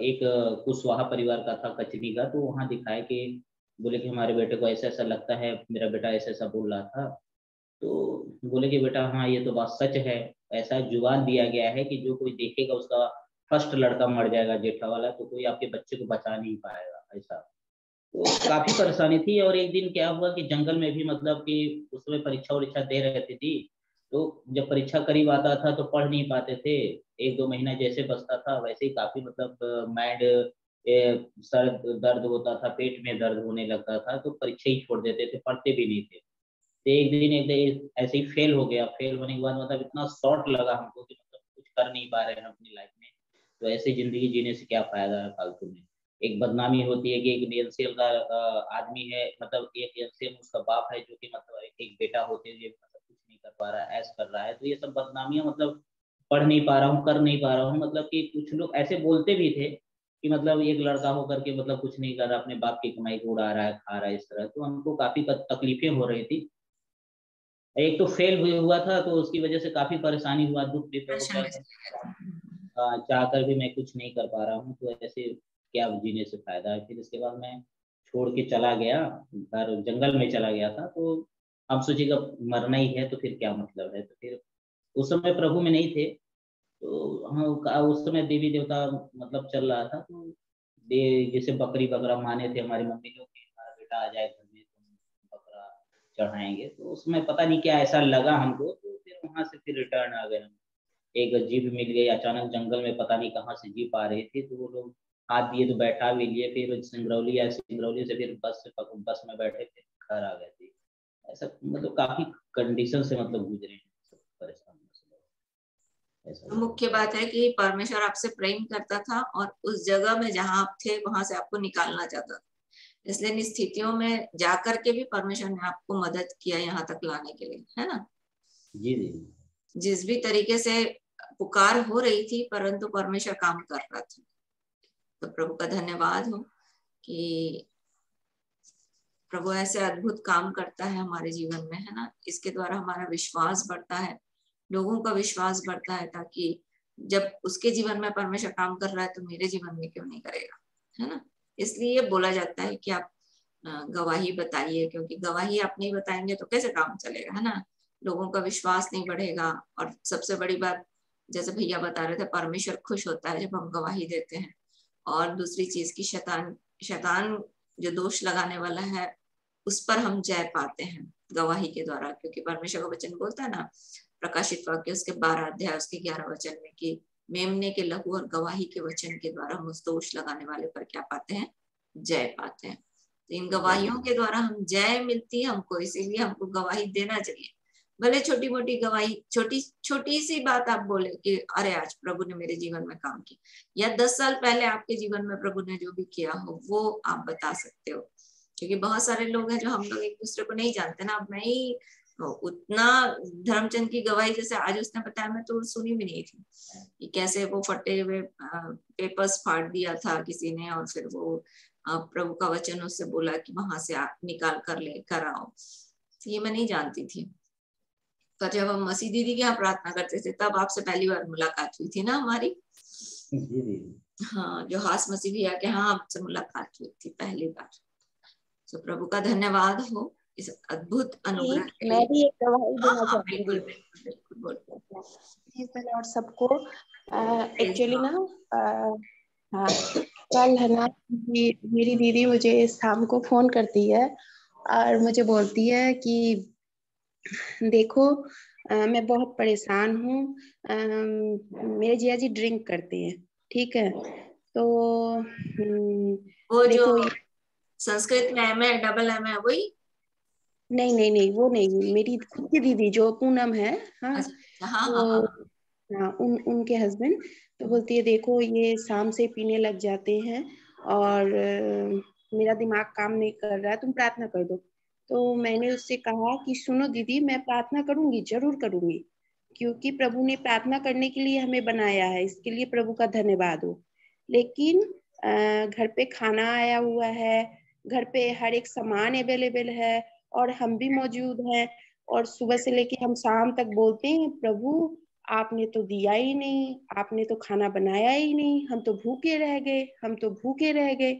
एक कुशवाहा परिवार का था, कचनी का। तो वहाँ दिखाए कि बोले कि हमारे बेटे को ऐसा ऐसा लगता है, मेरा बेटा ऐसा ऐसा बोल रहा था। तो बोले कि बेटा हाँ, ये तो बात सच है। ऐसा जुबान दिया गया है कि जो कोई देखेगा उसका फर्स्ट लड़का मर जाएगा जेठा वाला, तो कोई आपके बच्चे को बचा नहीं पाएगा, ऐसा। तो काफी परेशानी थी। और एक दिन क्या हुआ कि जंगल में भी मतलब कि उस समय परीक्षा वरीक्षा दे रहे थी। तो जब परीक्षा करीब आता था तो पढ़ नहीं पाते थे। 1-2 महीना जैसे बचता था वैसे ही काफी मतलब माइंड, सर दर्द होता था, पेट में दर्द होने लगता था, तो परीक्षा ही छोड़ देते थे, पढ़ते भी नहीं थे। तो एक दिन ऐसे ही फेल हो गया। फेल होने के बाद मतलब इतना शॉर्ट लगा हमको कि मतलब कुछ कर नहीं पा रहे हैं अपनी लाइफ में। तो ऐसी जिंदगी जीने से क्या फायदा है फालतू में। एक बदनामी होती है कि एक एनसीएल का आदमी है, मतलब एक एनसीएल उसका बाप है, जो कि मतलब एक बेटा होते हुए मतलब कुछ नहीं कर पा रहा है, ऐश कर रहा है। तो ये सब बदनामियां, मतलब पढ़ नहीं पा रहा हूँ, कर नहीं पा रहा हूँ। मतलब कि कुछ लोग ऐसे बोलते भी थे कि मतलब एक लड़का होकर के मतलब कुछ नहीं कर रहा, अपने बाप की कमाई को उड़ा रहा है, खा रहा है, इस तरह। तो हमको काफी तकलीफें हो रही थी। एक तो फेल हुआ था, तो उसकी वजह से काफी परेशानी हुआ, दुख भी हो डिप्रेशन गया। में चले गए थे। चाह कर भी मैं कुछ नहीं कर पा रहा हूँ, तो ऐसे क्या जीने से फायदा है। फिर इसके बाद मैं छोड़ के चला गया घर, जंगल में चला गया था। तो हम सोचिएगा मरना ही है तो फिर क्या मतलब है। तो फिर उस समय प्रभु में नहीं थे। तो हाँ, उस समय देवी देवता मतलब चल रहा था। तो जैसे बकरी बकरा माने थे हमारी मम्मी लोग कि हमारा बेटा आ जाए घर में तो बकरा चढ़ाएंगे। तो उसमें पता नहीं क्या ऐसा लगा हमको, तो फिर वहां से फिर रिटर्न आ गए हम। एक जीप मिल गई अचानक जंगल में, पता नहीं कहाँ से जीप आ रही थी। तो वो लोग हाथ दिए तो बैठा भी लिए। फिर सिंगरौली आए, सिंगरौली से फिर बस में बैठे, फिर घर आ गए थे। ऐसा मतलब काफी कंडीशन से मतलब गुजरे हैं, सब परेशान ऐसा हुआ। मुख्य बात है कि परमेश्वर आपसे प्रेम करता था और उस जगह में जहां आप थे वहां से आपको निकालना चाहता था। इसलिए इन स्थितियों में जाकर के भी परमेश्वर ने आपको मदद किया यहाँ तक लाने के लिए, है ना। जी जी। जिस भी तरीके से पुकार हो रही थी, परंतु परमेश्वर काम कर रहा था। तो प्रभु का धन्यवाद हो कि प्रभु ऐसे अद्भुत काम करता है हमारे जीवन में, है ना। इसके द्वारा हमारा विश्वास बढ़ता है, लोगों का विश्वास बढ़ता है, ताकि जब उसके जीवन में परमेश्वर काम कर रहा है तो मेरे जीवन में क्यों नहीं करेगा, है ना। इसलिए बोला जाता है कि आप गवाही बताइए, क्योंकि गवाही आप नहीं बताएंगे तो कैसे काम चलेगा, है ना। लोगों का विश्वास नहीं बढ़ेगा। और सबसे बड़ी बात, जैसे भैया बता रहे थे, परमेश्वर खुश होता है जब हम गवाही देते हैं। और दूसरी चीज की शैतान जो दोष लगाने वाला है उस पर हम जय पाते हैं गवाही के द्वारा, क्योंकि परमेश्वर का वचन बोलता है ना प्रकाशित वाक्य उसके 12 अध्याय उसके 11 वचन में कि मेमने के लहू और गवाही के वचन के द्वारा हम उस दोष लगाने वाले पर क्या पाते हैं, जय पाते हैं। तो इन गवाहियों के द्वारा हम जय मिलती है हमको, इसीलिए हमको गवाही देना चाहिए। भले छोटी मोटी गवाही, छोटी छोटी सी बात आप बोले कि अरे आज प्रभु ने मेरे जीवन में काम किया, या 10 साल पहले आपके जीवन में प्रभु ने जो भी किया हो वो आप बता सकते हो। क्योंकि बहुत सारे लोग हैं जो हम लोग एक दूसरे को नहीं जानते ना। अब मैं ही उतना धर्मचंद की गवाही जैसे आज उसने बताया, मैं तो सुनी भी नहीं थी कि कैसे वो फटे हुए पेपर्स फाड़ दिया था किसी ने, और फिर वो प्रभु का वचन उससे बोला कि वहां से निकाल कर ले कर आओ। तो ये मैं नहीं जानती थी। पर जब हम मसीह दीदी के यहाँ प्रार्थना करते थे तब आपसे पहली बार मुलाकात हुई थी ना हमारी। हाँ, जो हास मसीह भैया के यहाँ आपसे मुलाकात हुई थी पहली बार। तो प्रभु का धन्यवाद हो इस अद्भुत अनुग्रह के लिए। मैं भी एक गवाही देना हाँ, चाहती बिल्कुल हूँ बिल्कुल बिल्कुल। और सबको। एक्चुअली ना हाँ, कल है ना मेरी दीदी मुझे शाम को फोन करती है और मुझे बोलती है कि देखो मैं बहुत परेशान हूँ, मेरे जिया जी ड्रिंक करते हैं, ठीक है, तो वो जो देखो संस्कृत में एम है, डबल एम है, वही? नहीं नहीं नहीं, वो नहीं, मेरी खुद की दीदी जो पूनम है, हाँ, अच्छा, हाँ तो हाँ हाँ। हाँ उनके हस्बैंड। तो बोलती है देखो ये शाम से पीने लग जाते हैं और मेरा दिमाग काम नहीं कर रहा है, तुम प्रार्थना कर दो। तो मैंने उससे कहा कि सुनो दीदी, मैं प्रार्थना करूंगी, जरूर करूंगी, क्योंकि प्रभु ने प्रार्थना करने के लिए हमें बनाया है, इसके लिए प्रभु का धन्यवाद हो। लेकिन घर पे खाना आया हुआ है, घर पे हर एक सामान अवेलेबल है और हम भी मौजूद हैं, और सुबह से लेके हम शाम तक बोलते हैं प्रभु आपने तो दिया ही नहीं, आपने तो खाना बनाया ही नहीं, हम तो भूखे रह गए, हम तो भूखे रह गए।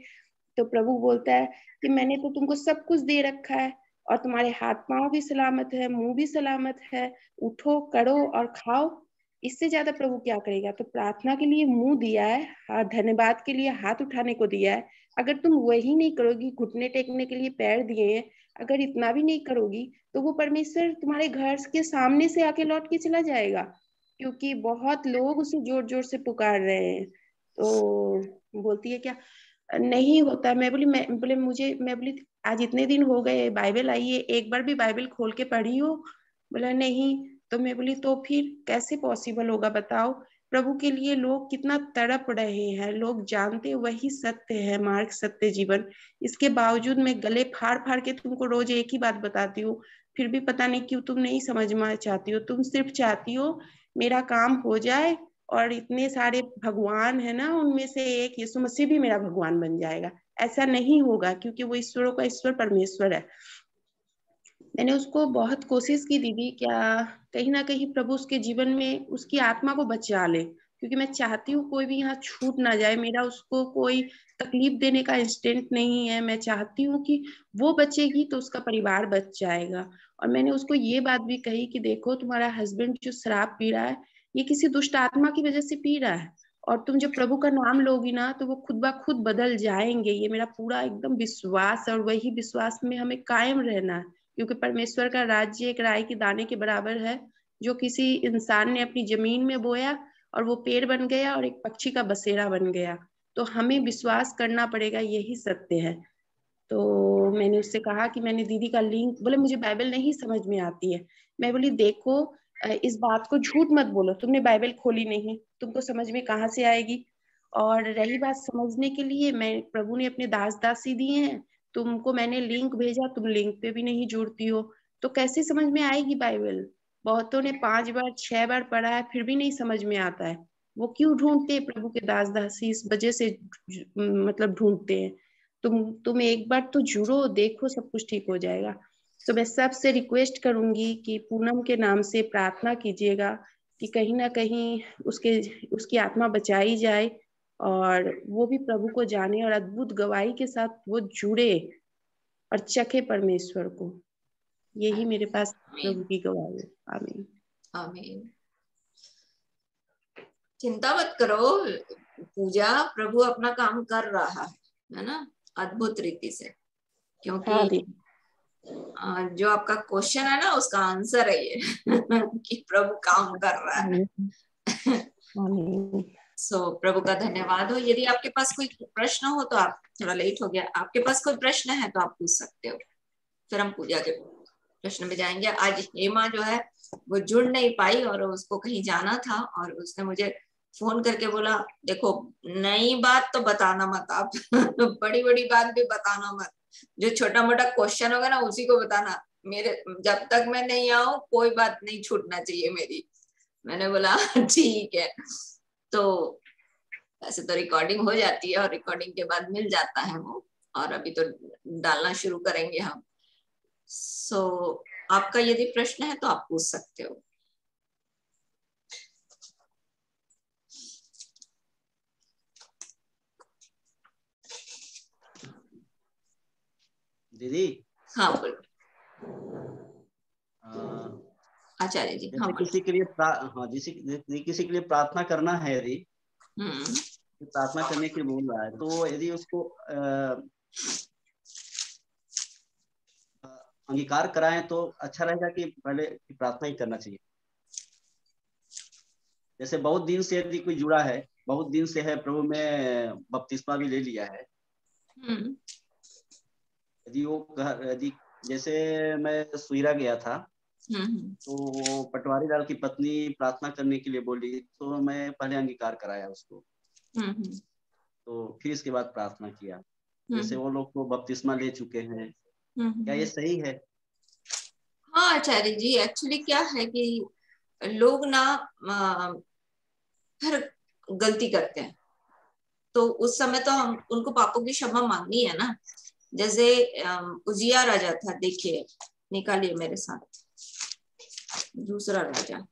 तो प्रभु बोलता है कि मैंने तो तुमको सब कुछ दे रखा है और तुम्हारे हाथ पांव भी सलामत है, मुंह भी सलामत है, उठो करो और खाओ। इससे ज्यादा प्रभु क्या करेगा। तो प्रार्थना के लिए मुंह दिया है, धन्यवाद के लिए हाथ उठाने को दिया है, अगर तुम वही नहीं करोगी, घुटने टेकने के लिए पैर दिए हैं, अगर इतना भी नहीं करोगी तो वो परमेश्वर तुम्हारे घर के सामने से आके लौट के चला जाएगा, क्योंकि बहुत लोग उसे जोर जोर से पुकार रहे हैं। तो बोलती है क्या नहीं होता। मैं बोली आज इतने दिन हो गए, बाइबल आई है, एक बार भी बाइबल खोल के पढ़ी हो? बोला नहीं। तो मैं बोली तो फिर कैसे पॉसिबल होगा बताओ। प्रभु के लिए लोग कितना तड़प रहे हैं, लोग जानते वही सत्य है, मार्ग सत्य जीवन, इसके बावजूद मैं गले फाड़ फाड़ के तुमको रोज एक ही बात बताती हूँ, फिर भी पता नहीं क्यों तुम नहीं समझ में चाहती हो। तुम सिर्फ चाहती हो मेरा काम हो जाए, और इतने सारे भगवान है ना, उनमें से एक यीशु मसीह भी मेरा भगवान बन जाएगा। ऐसा नहीं होगा, क्योंकि वो ईश्वरों का ईश्वर परमेश्वर है। मैंने उसको बहुत कोशिश की दीदी, क्या कहीं ना कहीं प्रभु उसके जीवन में उसकी आत्मा को बचा ले, क्योंकि मैं चाहती हूँ कोई भी यहाँ छूट ना जाए, मेरा उसको कोई तकलीफ देने का इंस्टेंट नहीं है। मैं चाहती हूँ कि वो बचेगी तो उसका परिवार बच जाएगा। और मैंने उसको ये बात भी कही कि देखो तुम्हारा हस्बैंड जो शराब पी रहा है, ये किसी दुष्ट आत्मा की वजह से पी रहा है, और तुम जब प्रभु का नाम लोगी ना तो वो खुद ब खुद बदल जाएंगे, ये मेरा पूरा एकदम विश्वास है। और वही विश्वास में हमें कायम रहना है, क्योंकि परमेश्वर का राज्य एक राई के दाने के बराबर है, जो किसी इंसान ने अपनी जमीन में बोया और वो पेड़ बन गया और एक पक्षी का बसेरा बन गया। तो हमें विश्वास करना पड़ेगा, यही सत्य है। तो मैंने उससे कहा कि मैंने दीदी का लिंक, बोले मुझे बाइबल नहीं समझ में आती है। मैं बोली देखो इस बात को झूठ मत बोलो, तुमने बाइबल खोली नहीं, तुमको समझ में कहाँ से आएगी। और रही बात समझने के लिए, मैं प्रभु ने अपने दास दासी दिए हैं, तुमको मैंने लिंक भेजा, तुम लिंक पे भी नहीं जुड़ती हो, तो कैसे समझ में आएगी बाइबल। बहुतों ने 5 बार 6 बार पढ़ा है फिर भी नहीं समझ में आता है। वो क्यों ढूंढते हैं प्रभु के दास दासी, इस वजह से मतलब ढूंढते हैं। तुम एक बार तो जुड़ो, देखो सब कुछ ठीक हो जाएगा। तो मैं सबसे रिक्वेस्ट करूंगी कि पूनम के नाम से प्रार्थना कीजिएगा कि कहीं ना कहीं उसकी आत्मा बचाई जाए और वो भी प्रभु को जाने और अद्भुत गवाही के साथ वो जुड़े और चखे परमेश्वर को। यही मेरे पास प्रभु की गवाही है। आमीन आमीन। चिंता मत करो पूजा, प्रभु अपना काम कर रहा है ना, अद्भुत रीति से। क्योंकि हाँ दीदी, जो आपका क्वेश्चन है ना उसका आंसर है ये कि प्रभु काम कर रहा है। सो प्रभु का धन्यवाद हो। यदि आपके पास कोई प्रश्न हो तो आप, थोड़ा लेट हो गया, आपके पास कोई प्रश्न है तो आप पूछ सकते हो, फिर हम पूजा के प्रश्न में जाएंगे। आज हेमा जो है वो जुड़ नहीं पाई और उसको कहीं जाना था और उसने मुझे फोन करके बोला देखो नई बात तो बताना मत आप बड़ी बड़ी बात भी बताना मत, जो छोटा मोटा क्वेश्चन होगा ना उसी को बताना, मेरे जब तक मैं नहीं आऊं कोई बात नहीं छूटना चाहिए मेरी। मैंने बोला ठीक है। तो वैसे तो रिकॉर्डिंग हो जाती है और रिकॉर्डिंग के बाद मिल जाता है वो, और अभी तो डालना शुरू करेंगे हम। सो आपका यदि प्रश्न है तो आप पूछ सकते हो। दीदी। हाँ बोलो आचार्य जी। हाँ जैसे बोलो। किसी के लिए हाँ किसी के लिए प्रार्थना करना है, यदि प्रार्थना करने के लिए बोल रहा है तो यदि उसको अंगीकार कराएं तो अच्छा रहेगा कि पहले प्रार्थना ही करना चाहिए। जैसे बहुत दिन से यदि कोई जुड़ा है, बहुत दिन से है प्रभु में, बपतिस्मा भी ले लिया है, यदि यदि जैसे मैं सुईरा गया था तो वो पटवारी लाल की पत्नी प्रार्थना करने के लिए बोली तो मैं पहले अंगीकार कराया उसको, तो फिर इसके बाद प्रार्थना किया। जैसे वो लोग तो बपतिस्मा ले चुके हैं, क्या ये सही है? हाँ आचार्य जी, एक्चुअली क्या है कि लोग ना हर गलती करते हैं, तो उस समय तो हम उनको पापों की क्षमा मांगनी है ना। जैसे उजिया राजा था, देखिए निकालिए मेरे साथ दूसरा राजा।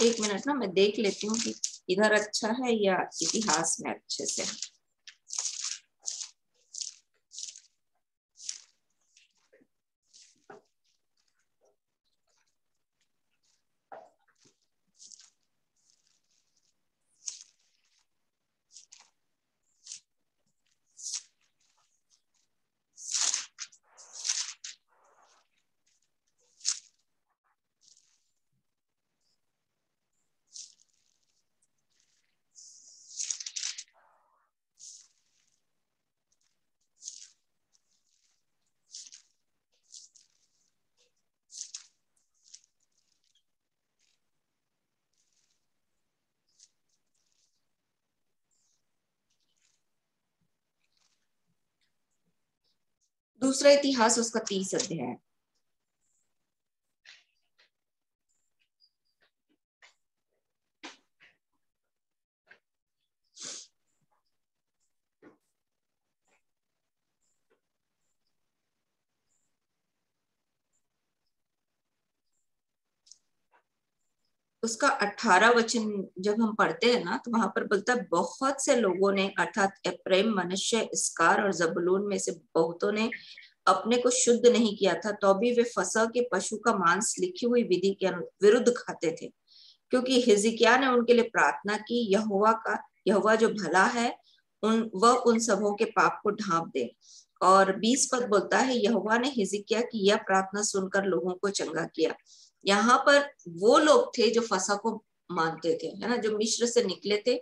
एक मिनट ना, मैं देख लेती हूँ कि इधर अच्छा है या इतिहास में अच्छे से। दूसरा इतिहास उसका 30 अध्याय। उसका 18 वचन जब हम पढ़ते हैं ना तो वहां पर बोलता है बहुत से लोगों ने अर्थात एप्रैम, मनश्शे, इसकार और जबूलून में से बहुतों ने अपने को शुद्ध नहीं किया था, तो भी वे फसह के पशु का मांस लिखी हुई विधि के विरुद्ध खाते थे, क्योंकि हिजकिय्याह ने उनके लिए प्रार्थना की, यहोवा जो भला है वह उन सबों के पाप को ढांप दे। और 20 पद बोलता है यहोवा ने हिजकिय्याह की यह प्रार्थना सुनकर लोगों को चंगा किया। यहाँ पर वो लोग थे जो फसह को मानते थे, है ना, जो मिस्र से निकले थे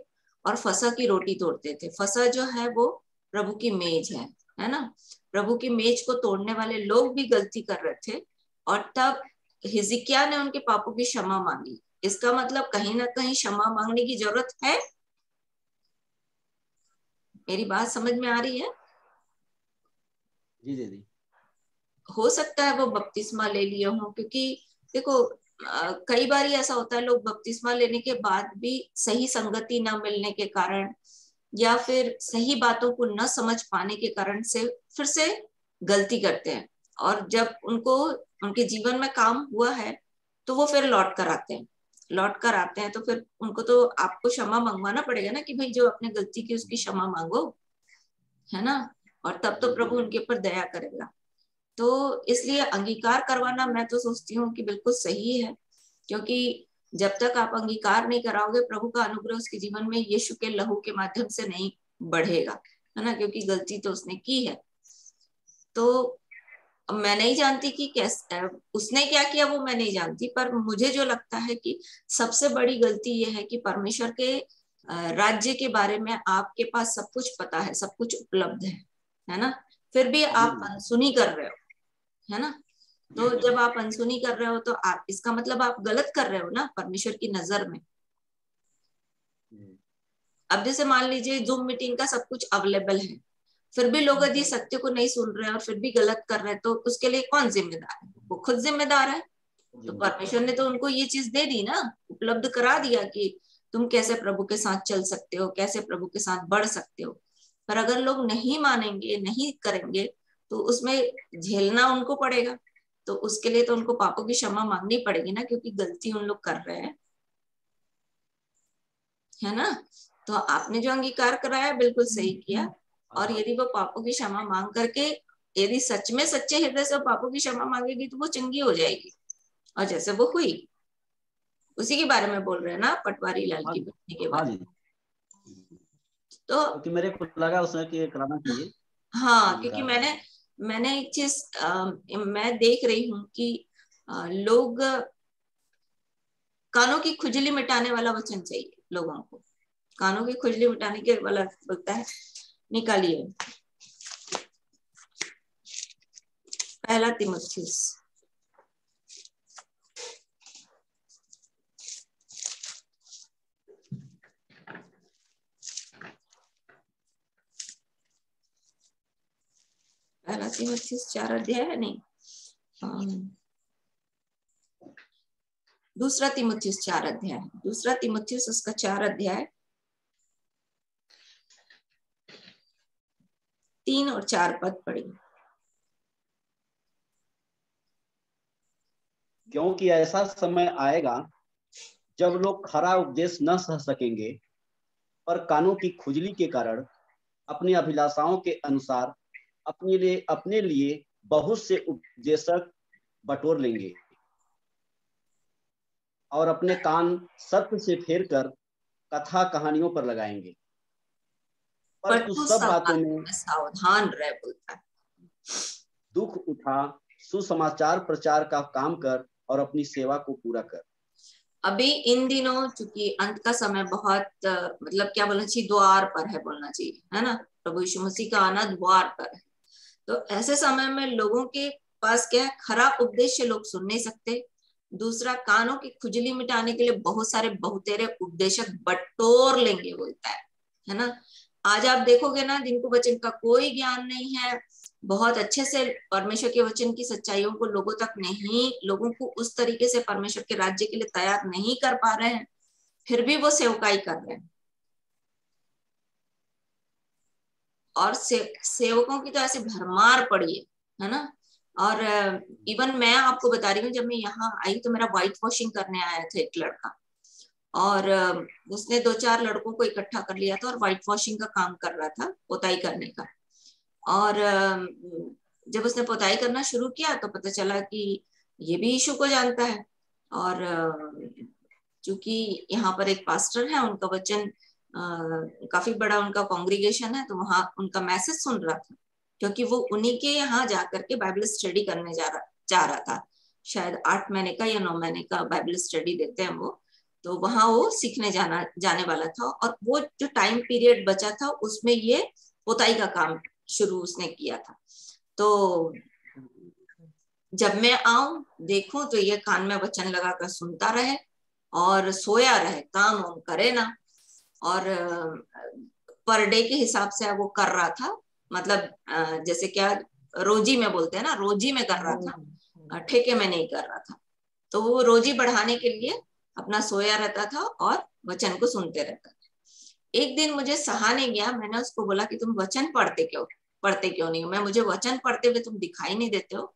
और फसह की रोटी तोड़ते थे। फसह जो है वो प्रभु की मेज है ना। प्रभु की मेज को तोड़ने वाले लोग भी गलती कर रहे थे और तब हिजकिय्याह ने उनके पापों की क्षमा मांगी। इसका मतलब कहीं ना कहीं क्षमा मांगने की जरूरत है। मेरी बात समझ में आ रही है? जी दीदी। हो सकता है वो बपतिस्मा ले लिए हों, क्योंकि देखो कई बार ऐसा होता है लोग बपतिस्मा लेने के बाद भी सही संगति न मिलने के कारण या फिर सही बातों को न समझ पाने के कारण से फिर से गलती करते हैं, और जब उनको उनके जीवन में काम हुआ है तो वो फिर लौट कर आते हैं, लौट कर आते हैं तो फिर उनको तो आपको क्षमा मंगवाना पड़ेगा ना, कि भाई जो आपने गलती की उसकी क्षमा मांगो, है ना, और तब तो प्रभु उनके ऊपर दया करेगा। तो इसलिए अंगीकार करवाना मैं तो सोचती हूँ कि बिल्कुल सही है, क्योंकि जब तक आप अंगीकार नहीं कराओगे प्रभु का अनुग्रह उसके जीवन में यीशु के लहू के माध्यम से नहीं बढ़ेगा, है ना, क्योंकि गलती तो उसने की है। तो मैं नहीं जानती कि कैसे उसने क्या किया, वो मैं नहीं जानती, पर मुझे जो लगता है कि सबसे बड़ी गलती ये है कि परमेश्वर के राज्य के बारे में आपके पास सब कुछ पता है, सब कुछ उपलब्ध है ना, फिर भी आप अनसुनी कर रहे हो, है ना। तो जब आप अनसुनी कर रहे हो तो आप, इसका मतलब आप गलत कर रहे हो ना परमेश्वर की नजर में। अब जैसे मान लीजिए जूम मीटिंग का सब कुछ अवेलेबल है, फिर भी लोग यदि सत्य को नहीं सुन रहे हैं और फिर भी गलत कर रहे हैं, तो उसके लिए कौन जिम्मेदार है? वो खुद जिम्मेदार है। तो परमेश्वर ने तो उनको ये चीज दे दी ना, उपलब्ध करा दिया कि तुम कैसे प्रभु के साथ चल सकते हो, कैसे प्रभु के साथ बढ़ सकते हो। पर अगर लोग नहीं मानेंगे, नहीं करेंगे, तो उसमें झेलना उनको पड़ेगा। तो उसके लिए तो उनको पापों की क्षमा मांगनी पड़ेगी ना, क्योंकि गलती उन लोग कर रहे हैं, है ना। तो आपने जो अंगीकार कराया बिल्कुल सही किया, और यदि वो पापों की क्षमा मांग करके, यदि सच में सच्चे हृदय से पापों की क्षमा मांगेगी तो वो चंगी हो जाएगी, और जैसे वो हुई। उसी के बारे में बोल रहे हैं ना, पटवारी लाल की पत्नी के बारे में। तो क्योंकि मेरे को लगा उसने कि कराना चाहिए। हाँ, क्योंकि मैंने एक चीज मैं देख रही हूँ कि लोग कानों की खुजली मिटाने वाला वचन चाहिए लोगों को। कानों की खुजली मिटाने के वाला बोलता है, निकालिए पहला तीमुथियुस पहला तीमुथियुस 4 अध्याय है, नहीं, दूसरा तीमुथियुस 4 अध्याय, दूसरा तीमुथियुस उसका 4 अध्याय 3 और 4 पद पढ़िए। क्योंकि ऐसा समय आएगा जब लोग खरा उपदेश न सह सकेंगे, पर कानों की खुजली के कारण अपनी अभिलाषाओं के अनुसार अपने लिए बहुत से उपदेशक बटोर लेंगे, और अपने कान सत्य से फेर कर कथा कहानियों पर लगाएंगे। पर तू सब बातों में सावधान रह, बोलता है। दुख उठा, सुसमाचार प्रचार का काम कर और अपनी सेवा को पूरा कर। अभी इन दिनों चूंकि अंत का समय बहुत मतलब क्या बोलना चाहिए, द्वार पर है बोलना चाहिए, है ना। प्रभु यीशु मसीह का आना द्वार पर है। तो ऐसे समय में लोगों के पास क्या है, खरा उपदेश लोग सुन नहीं सकते। दूसरा, कानों की खुजली मिटाने के लिए बहुत सारे बहुतेरे उपदेशक बटोर लेंगे, बोलता है ना। आज आप देखोगे ना, जिनको वचन का कोई ज्ञान नहीं है, बहुत अच्छे से परमेश्वर के वचन की सच्चाइयों को लोगों तक नहीं, लोगों को उस तरीके से परमेश्वर के राज्य के लिए तैयार नहीं कर पा रहे हैं, फिर भी वो सेवकाई कर रहे हैं। और सेवकों की तो ऐसे भरमार पड़ी है ना। और इवन मैं आपको बता रही हूँ, जब मैं यहाँ आई तो मेरा व्हाइट वॉशिंग करने आया था एक लड़का, और उसने 2-4 लड़कों को इकट्ठा कर लिया था और व्हाइट वॉशिंग का काम कर रहा था, पोताई करने का। और जब उसने पोताई करना शुरू किया तो पता चला कि ये भी यीशु को जानता है। और चूंकि यहाँ पर एक पास्टर है, उनका वचन काफी बड़ा उनका कांग्रीगेशन है, तो वहां उनका मैसेज सुन रहा था, क्योंकि वो उन्हीं के यहाँ जाकर के बाइबल स्टडी करने जा रहा था। शायद 8 महीने का या 9 महीने का बाइबल स्टडी देते हैं वो, तो वहां वो सीखने जाने वाला था। और वो जो टाइम पीरियड बचा था उसमें ये पोताई का काम शुरू उसने किया था। तो जब मैं आऊं देखूं तो ये कान में वचन लगाकर सुनता रहे और सोया रहे, काम वाम करे ना। और पर डे के हिसाब से वो कर रहा था, मतलब जैसे क्या रोजी में बोलते हैं ना, रोजी में कर रहा था, ठेके में नहीं कर रहा था। तो वो रोजी बढ़ाने के लिए अपना सोया रहता था और वचन को सुनते रहता था। एक दिन मुझे सहा नहीं गया, मैंने उसको बोला कि तुम वचन पढ़ते क्यों नहीं हो? मैं मुझे वचन पढ़ते हुए तुम दिखाई नहीं देते हो,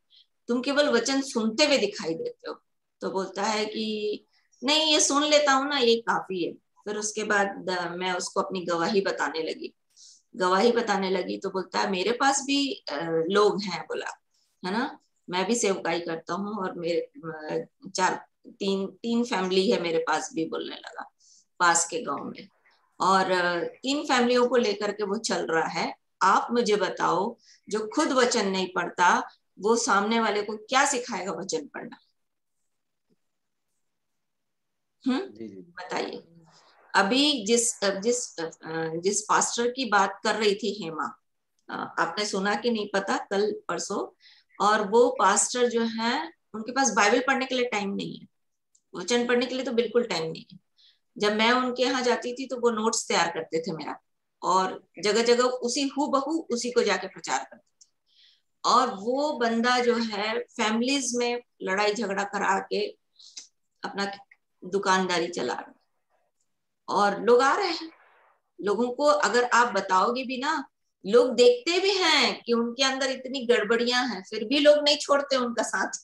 तुम केवल वचन सुनते हुए दिखाई देते हो। तो बोलता है कि नहीं ये सुन लेता हूँ ना, ये काफी है। फिर उसके बाद मैं उसको अपनी गवाही बताने लगी तो बोलता है मेरे पास भी लोग हैं, बोला, है ना, मैं भी सेवकाई करता हूँ और मेरे तीन फैमिली है मेरे पास भी, बोलने लगा, पास के गांव में, और 3 फैमिलियों को लेकर के वो चल रहा है। आप मुझे बताओ, जो खुद वचन नहीं पढ़ता वो सामने वाले को क्या सिखाएगा वचन पढ़ना? बताइए। अभी जिस पास्टर की बात कर रही थी हेमा, आपने सुना कि नहीं पता, कल परसों, और वो पास्टर जो है उनके पास बाइबल पढ़ने के लिए टाइम नहीं है, वचन पढ़ने के लिए तो बिल्कुल टाइम नहीं है। जब मैं उनके यहाँ जाती थी तो वो नोट्स तैयार करते थे मेरा, और जगह जगह उसी हूबहू उसी को जाके प्रचार करते थे। और वो बंदा जो है फैमिलीज में लड़ाई झगड़ा करा के अपना दुकानदारी चला रहा है, और लोग आ रहे हैं। लोगों को अगर आप बताओगे भी ना, लोग देखते भी हैं कि उनके अंदर इतनी गड़बड़ियां हैं, फिर भी लोग नहीं छोड़ते उनका साथ।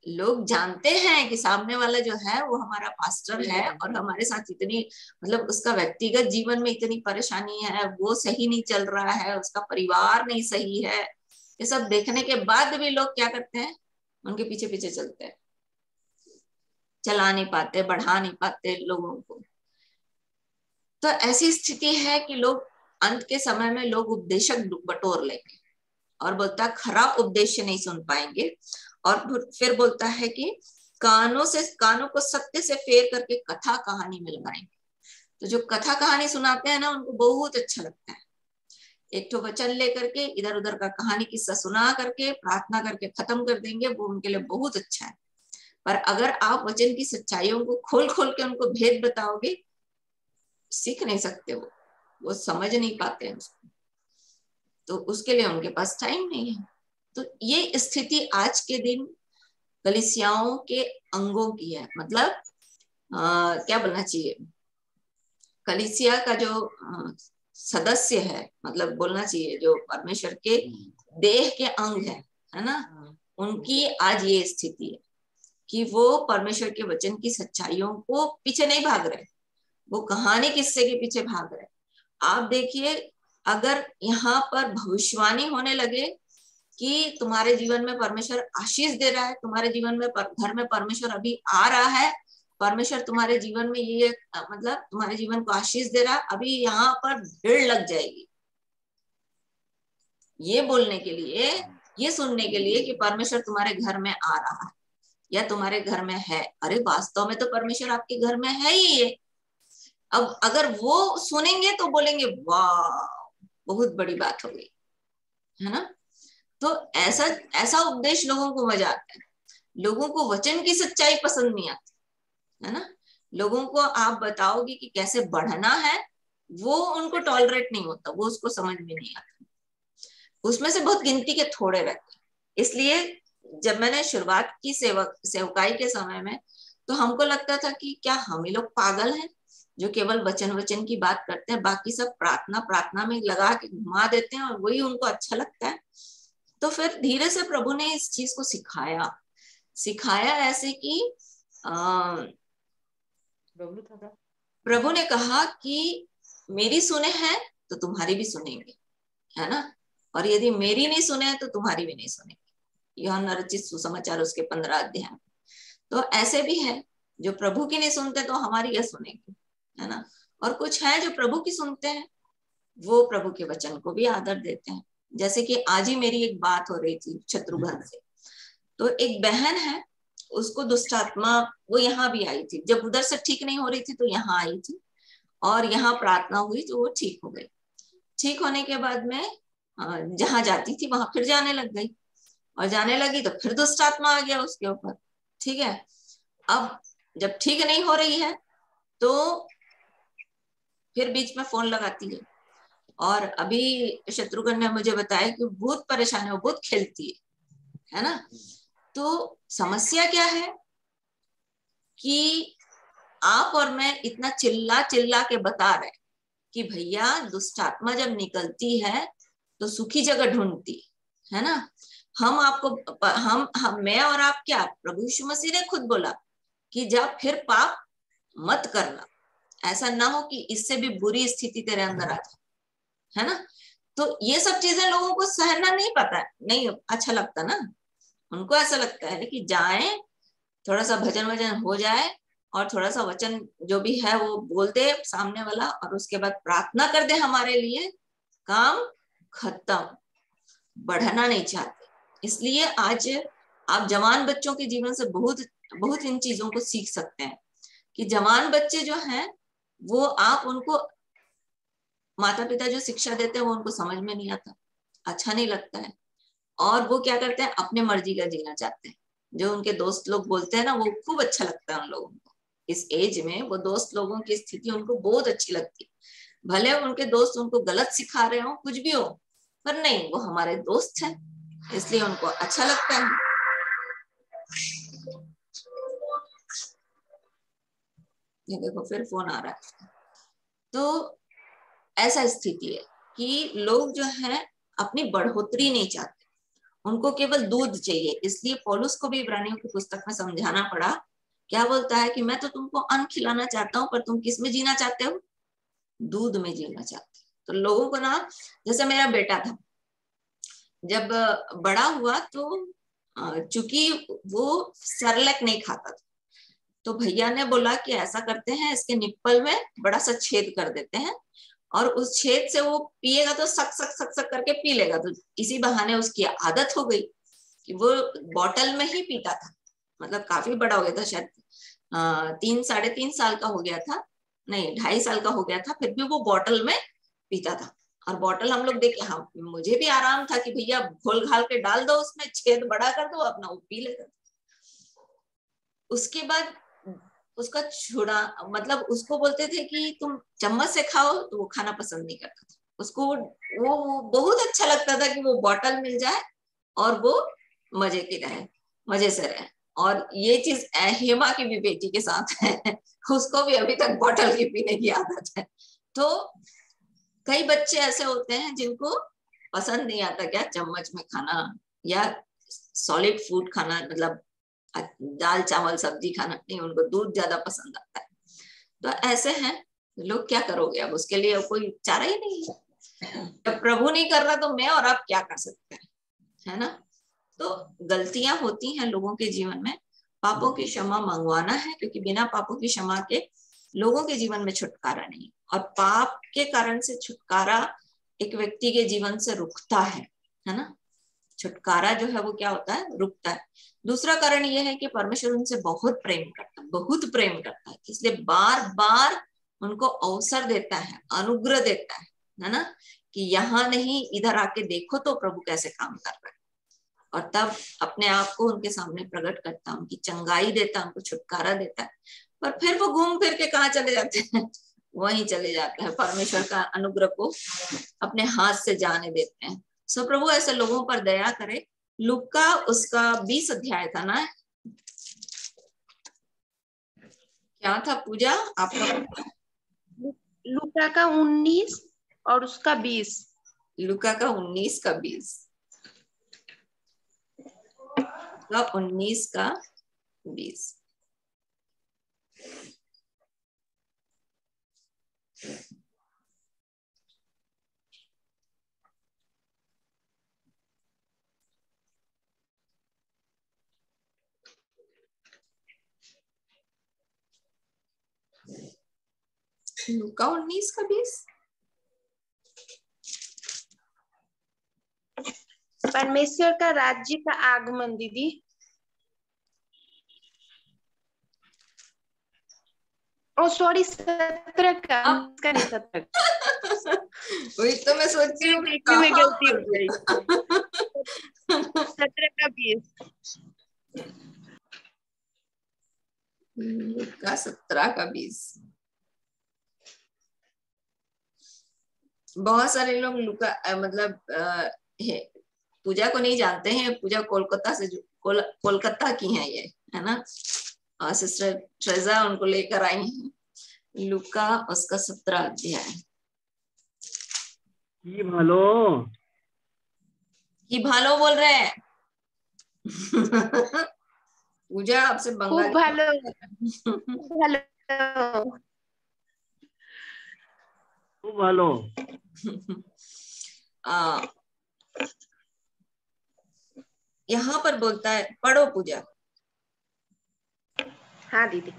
लोग जानते हैं कि सामने वाला जो है वो हमारा पास्टर है, और हमारे साथ इतनी, मतलब उसका व्यक्तिगत जीवन में इतनी परेशानी है, वो सही नहीं चल रहा है, उसका परिवार नहीं सही है, ये सब देखने के बाद भी लोग क्या करते हैं, उनके पीछे पीछे चलते हैं, चला नहीं पाते, बढ़ा नहीं पाते लोगों को। तो ऐसी स्थिति है कि लोग अंत के समय में लोग उपदेशक बटोर लेंगे, और बोलता खरा उपदेश नहीं सुन पाएंगे, और फिर बोलता है कि कानों को सत्य से फेर करके कथा कहानी में लगाएंगे। तो जो कथा कहानी सुनाते हैं ना, उनको बहुत अच्छा लगता है। एक तो वचन लेकर के इधर उधर का कहानी किस्सा सुना करके प्रार्थना करके खत्म कर देंगे, वो उनके लिए बहुत अच्छा है। पर अगर आप वचन की सच्चाइयों को खोल खोल के उनको भेद बताओगे, सीख नहीं सकते, वो समझ नहीं पाते हैं उसको, तो उसके लिए उनके पास टाइम नहीं है। तो ये स्थिति आज के दिन कलीसियाओं के अंगों की है। मतलब क्या बोलना चाहिए, कलीसिया का जो सदस्य है, मतलब बोलना चाहिए जो परमेश्वर के देह के अंग है ना, उनकी आज ये स्थिति है कि वो परमेश्वर के वचन की सच्चाइयों को पीछे नहीं भाग रहे, वो कहानी किस्से के पीछे भाग रहे। आप देखिए, अगर यहाँ पर भविष्यवाणी होने लगे कि तुम्हारे जीवन में परमेश्वर आशीष दे रहा है, तुम्हारे जीवन में घर में परमेश्वर अभी आ रहा है, परमेश्वर तुम्हारे जीवन में ये मतलब तुम्हारे जीवन को आशीष दे रहा है, अभी यहाँ पर भीड़ लग जाएगी ये बोलने के लिए, ये सुनने के लिए कि परमेश्वर तुम्हारे घर में आ रहा है या तुम्हारे घर में है। अरे वास्तव में तो परमेश्वर आपके घर में है ही ये। अब अगर वो सुनेंगे तो बोलेंगे वाह बहुत बड़ी बात हो गई, है ना। तो ऐसा उपदेश लोगों को मजा आता है। लोगों को वचन की सच्चाई पसंद नहीं आती, है ना। लोगों को आप बताओगे कि कैसे बढ़ना है, वो उनको टॉलरेट नहीं होता, वो उसको समझ में नहीं आता। उसमें से बहुत गिनती के थोड़े रहते। इसलिए जब मैंने शुरुआत की सेवकाई के समय में, तो हमको लगता था कि क्या हम ही लोग पागल हैं जो केवल वचन की बात करते हैं, बाकी सब प्रार्थना में लगा के घुमा देते हैं और वही उनको अच्छा लगता है। तो फिर धीरे से प्रभु ने इस चीज को सिखाया ऐसे कि प्रभु ने कहा कि मेरी सुने हैं तो तुम्हारी भी सुनेंगे, है ना, और यदि मेरी नहीं सुने तो तुम्हारी भी नहीं सुनेंगे। यूहन्ना रचित सुसमाचार उसके 15 अध्याय में। तो ऐसे भी है जो प्रभु की नहीं सुनते तो हमारी क्या सुनेंगे, है ना। और कुछ है जो प्रभु की सुनते हैं, वो प्रभु के वचन को भी आदर देते हैं। जैसे कि आज ही मेरी एक बात हो रही थी शत्रुघ्न से। तो एक बहन है, उसको दुष्ट आत्मा, वो यहाँ भी आई थी, जब उधर से ठीक नहीं हो रही थी तो यहाँ आई थी और यहाँ प्रार्थना हुई तो वो ठीक हो गई। ठीक होने के बाद में जहां जाती थी वहां फिर जाने लग गई, और जाने लगी तो फिर दुष्ट आत्मा आ गया उसके ऊपर। ठीक है, अब जब ठीक नहीं हो रही है तो फिर बीच में फोन लगाती है। और अभी शत्रुघ्न ने मुझे बताया कि बहुत परेशान है, वो बहुत खेलती है ना। तो समस्या क्या है कि आप और मैं इतना चिल्ला चिल्ला के बता रहे कि भैया दुष्ट आत्मा जब निकलती है तो सूखी जगह ढूंढती है ना। हम आपको हम मैं और आप क्या, प्रभु यीशु मसीह ने खुद बोला कि जब फिर पाप मत करना, ऐसा ना हो कि इससे भी बुरी स्थिति तेरे अंदर आ जाए, है ना। तो ये सब चीजें लोगों को सहना नहीं पता, नहीं अच्छा लगता ना। उनको ऐसा लगता है कि जाएं, थोड़ा सा भजन वजन हो जाए और थोड़ा सा वचन जो भी है वो बोल दे सामने वाला, और उसके बाद प्रार्थना कर दे हमारे लिए, काम खत्म। बढ़ना नहीं चाहते। इसलिए आज आप जवान बच्चों के जीवन से बहुत बहुत इन चीजों को सीख सकते हैं कि जवान बच्चे जो हैं वो आप उनको माता पिता जो शिक्षा देते हैं वो उनको समझ में नहीं आता, अच्छा नहीं लगता है, और वो क्या करते हैं, अपने मर्जी का जीना चाहते हैं। जो उनके दोस्त लोग बोलते हैं ना, वो खूब अच्छा लगता है उन लोगों को। इस एज में वो दोस्त लोगों की स्थिति उनको बहुत अच्छी लगती है। भले उनके दोस्त उनको गलत सिखा रहे हो, कुछ भी हो, पर नहीं, वो हमारे दोस्त हैं, इसलिए उनको अच्छा लगता है। ये देखो फिर फोन आ रहा है। तो ऐसा स्थिति है कि लोग जो है अपनी बढ़ोतरी नहीं चाहते, उनको केवल दूध चाहिए। इसलिए पौलुस को भी इब्रानियों की पुस्तक में समझाना पड़ा। क्या बोलता है कि मैं तो तुमको अन्न खिलाना चाहता हूँ, पर तुम किस में जीना चाहते हो, दूध में जीना चाहते हो। तो लोगों को ना, जैसे मेरा बेटा था, जब बड़ा हुआ तो चूंकि वो सेरेलैक नहीं खाता था, तो भैया ने बोला कि ऐसा करते हैं, इसके निप्पल में बड़ा सा छेद कर देते हैं, और उस छेद से वो पिएगा तो सक सक सक सक करके पी लेगा। तो इसी बहाने उसकी आदत हो गई कि वो बॉटल में ही पीता था। मतलब काफी बड़ा हो गया था, शायद 3-3.5 साल का हो गया था, नहीं 2.5 साल का हो गया था, फिर भी वो बॉटल में पीता था। और बॉटल हम लोग देखे, हाँ मुझे भी आराम था कि भैया घोल घाल के डाल दो, उसमें छेद बड़ा कर दो, अपना वो पी लेगा। उसके बाद उसका छुड़ा, मतलब उसको बोलते थे कि तुम चम्मच से खाओ, तो वो खाना पसंद नहीं करता था। उसको वो बहुत अच्छा लगता था कि वो बॉटल मिल जाए और वो मजे की रहे, मजे से रहे। और ये चीज हेमा की भी बेटी के साथ है, उसको भी अभी तक बॉटल की पीने की आदत है। तो कई बच्चे ऐसे होते हैं जिनको पसंद नहीं आता क्या चम्मच में खाना या सॉलिड फूड खाना, मतलब दाल चावल सब्जी खाना नहीं, उनको दूध ज्यादा पसंद आता है। तो ऐसे हैं लोग, क्या करोगे अब, उसके लिए कोई चारा ही नहीं है। जब प्रभु नहीं कर रहा तो मैं और आप क्या कर सकते हैं, है ना। तो गलतियां होती हैं लोगों के जीवन में, पापों की क्षमा मंगवाना है, क्योंकि बिना पापों की क्षमा के लोगों के जीवन में छुटकारा नहीं। और पाप के कारण से छुटकारा एक व्यक्ति के जीवन से रुकता है ना। छुटकारा जो है वो क्या होता है, रुकता है। दूसरा कारण ये है कि परमेश्वर उनसे बहुत प्रेम करता है, बहुत प्रेम करता है, इसलिए बार बार उनको अवसर देता है, अनुग्रह देता है ना, कि यहाँ नहीं इधर आके देखो तो प्रभु कैसे काम कर रहा है। और तब अपने आप को उनके सामने प्रकट करता है, उनकी चंगाई देता है, उनको छुटकारा देता है। पर फिर वो घूम फिर के कहाँ चले जाते हैं, वहीं चले जाते हैं, परमेश्वर का अनुग्रह को अपने हाथ से जाने देते हैं। सो प्रभु ऐसे लोगों पर दया करे। लूका उसका 20 अध्याय था ना, क्या था पूजा आपका? लूका का 19 और उसका 20। लूका का 19 का 20 का 19 का 20। लूका 19 का 20। परमेश्वर का राज्य का आगमन दीदी। ओ सॉरी, 17 का नहीं, 17। वही तो मैं सोच रही हूँ, देखने में गलती हो गई। 17 का 20। लूका 17 का 20। बहुत सारे लोग लूका मतलब पूजा को नहीं जानते हैं। पूजा कोलकाता से कोलकाता की है ये, है ना। और सिस्टर ट्रेजा उनको लेकर आई हैं। लूका उसका 17 अध्याय। की भालो की भालो बोल रहे हैं। पूजा आपसे बंगाली खूब ভালো ভালো खूब ভালো। यहाँ पर बोलता है, पढ़ो पूजा। हाँ दीदी।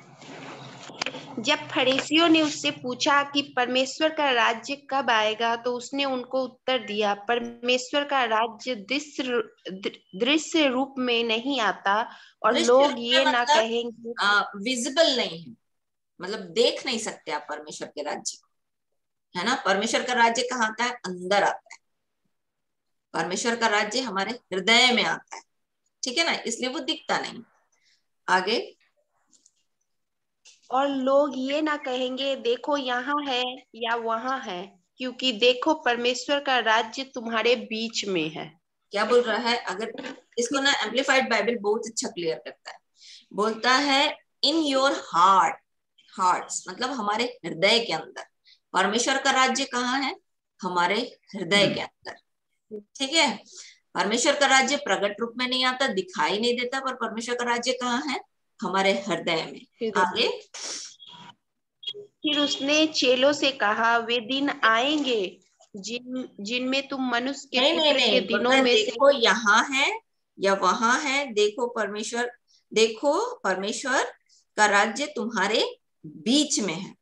जब फरीसियों ने उससे पूछा कि परमेश्वर का राज्य कब आएगा, तो उसने उनको उत्तर दिया, परमेश्वर का राज्य दृश्य रूप में नहीं आता और लोग ये ना कहेंगे, विजिबल नहीं है, मतलब देख नहीं सकते आप परमेश्वर के राज्य को, है ना। परमेश्वर का राज्य कहाँ आता है? अंदर आता है। परमेश्वर का राज्य हमारे हृदय में आता है, ठीक है ना, इसलिए वो दिखता नहीं। आगे, और लोग ये ना कहेंगे देखो यहाँ है या वहां है, क्योंकि देखो परमेश्वर का राज्य तुम्हारे बीच में है। क्या बोल रहा है? अगर इसको ना एम्प्लीफाइड बाइबल बहुत अच्छा क्लियर करता है। बोलता है इन योर हार्ट्स, मतलब हमारे हृदय के अंदर। परमेश्वर का राज्य कहाँ है? हमारे हृदय के अंदर, ठीक है। परमेश्वर का राज्य प्रकट रूप में नहीं आता, दिखाई नहीं देता, पर परमेश्वर का राज्य कहाँ है? हमारे हृदय में। आगे, फिर उसने चेलों से कहा, वे दिन आएंगे जिनमें तुम मनुष्य के पुत्र के दिनों में देखो यहाँ है या वहां है, देखो परमेश्वर का राज्य तुम्हारे बीच में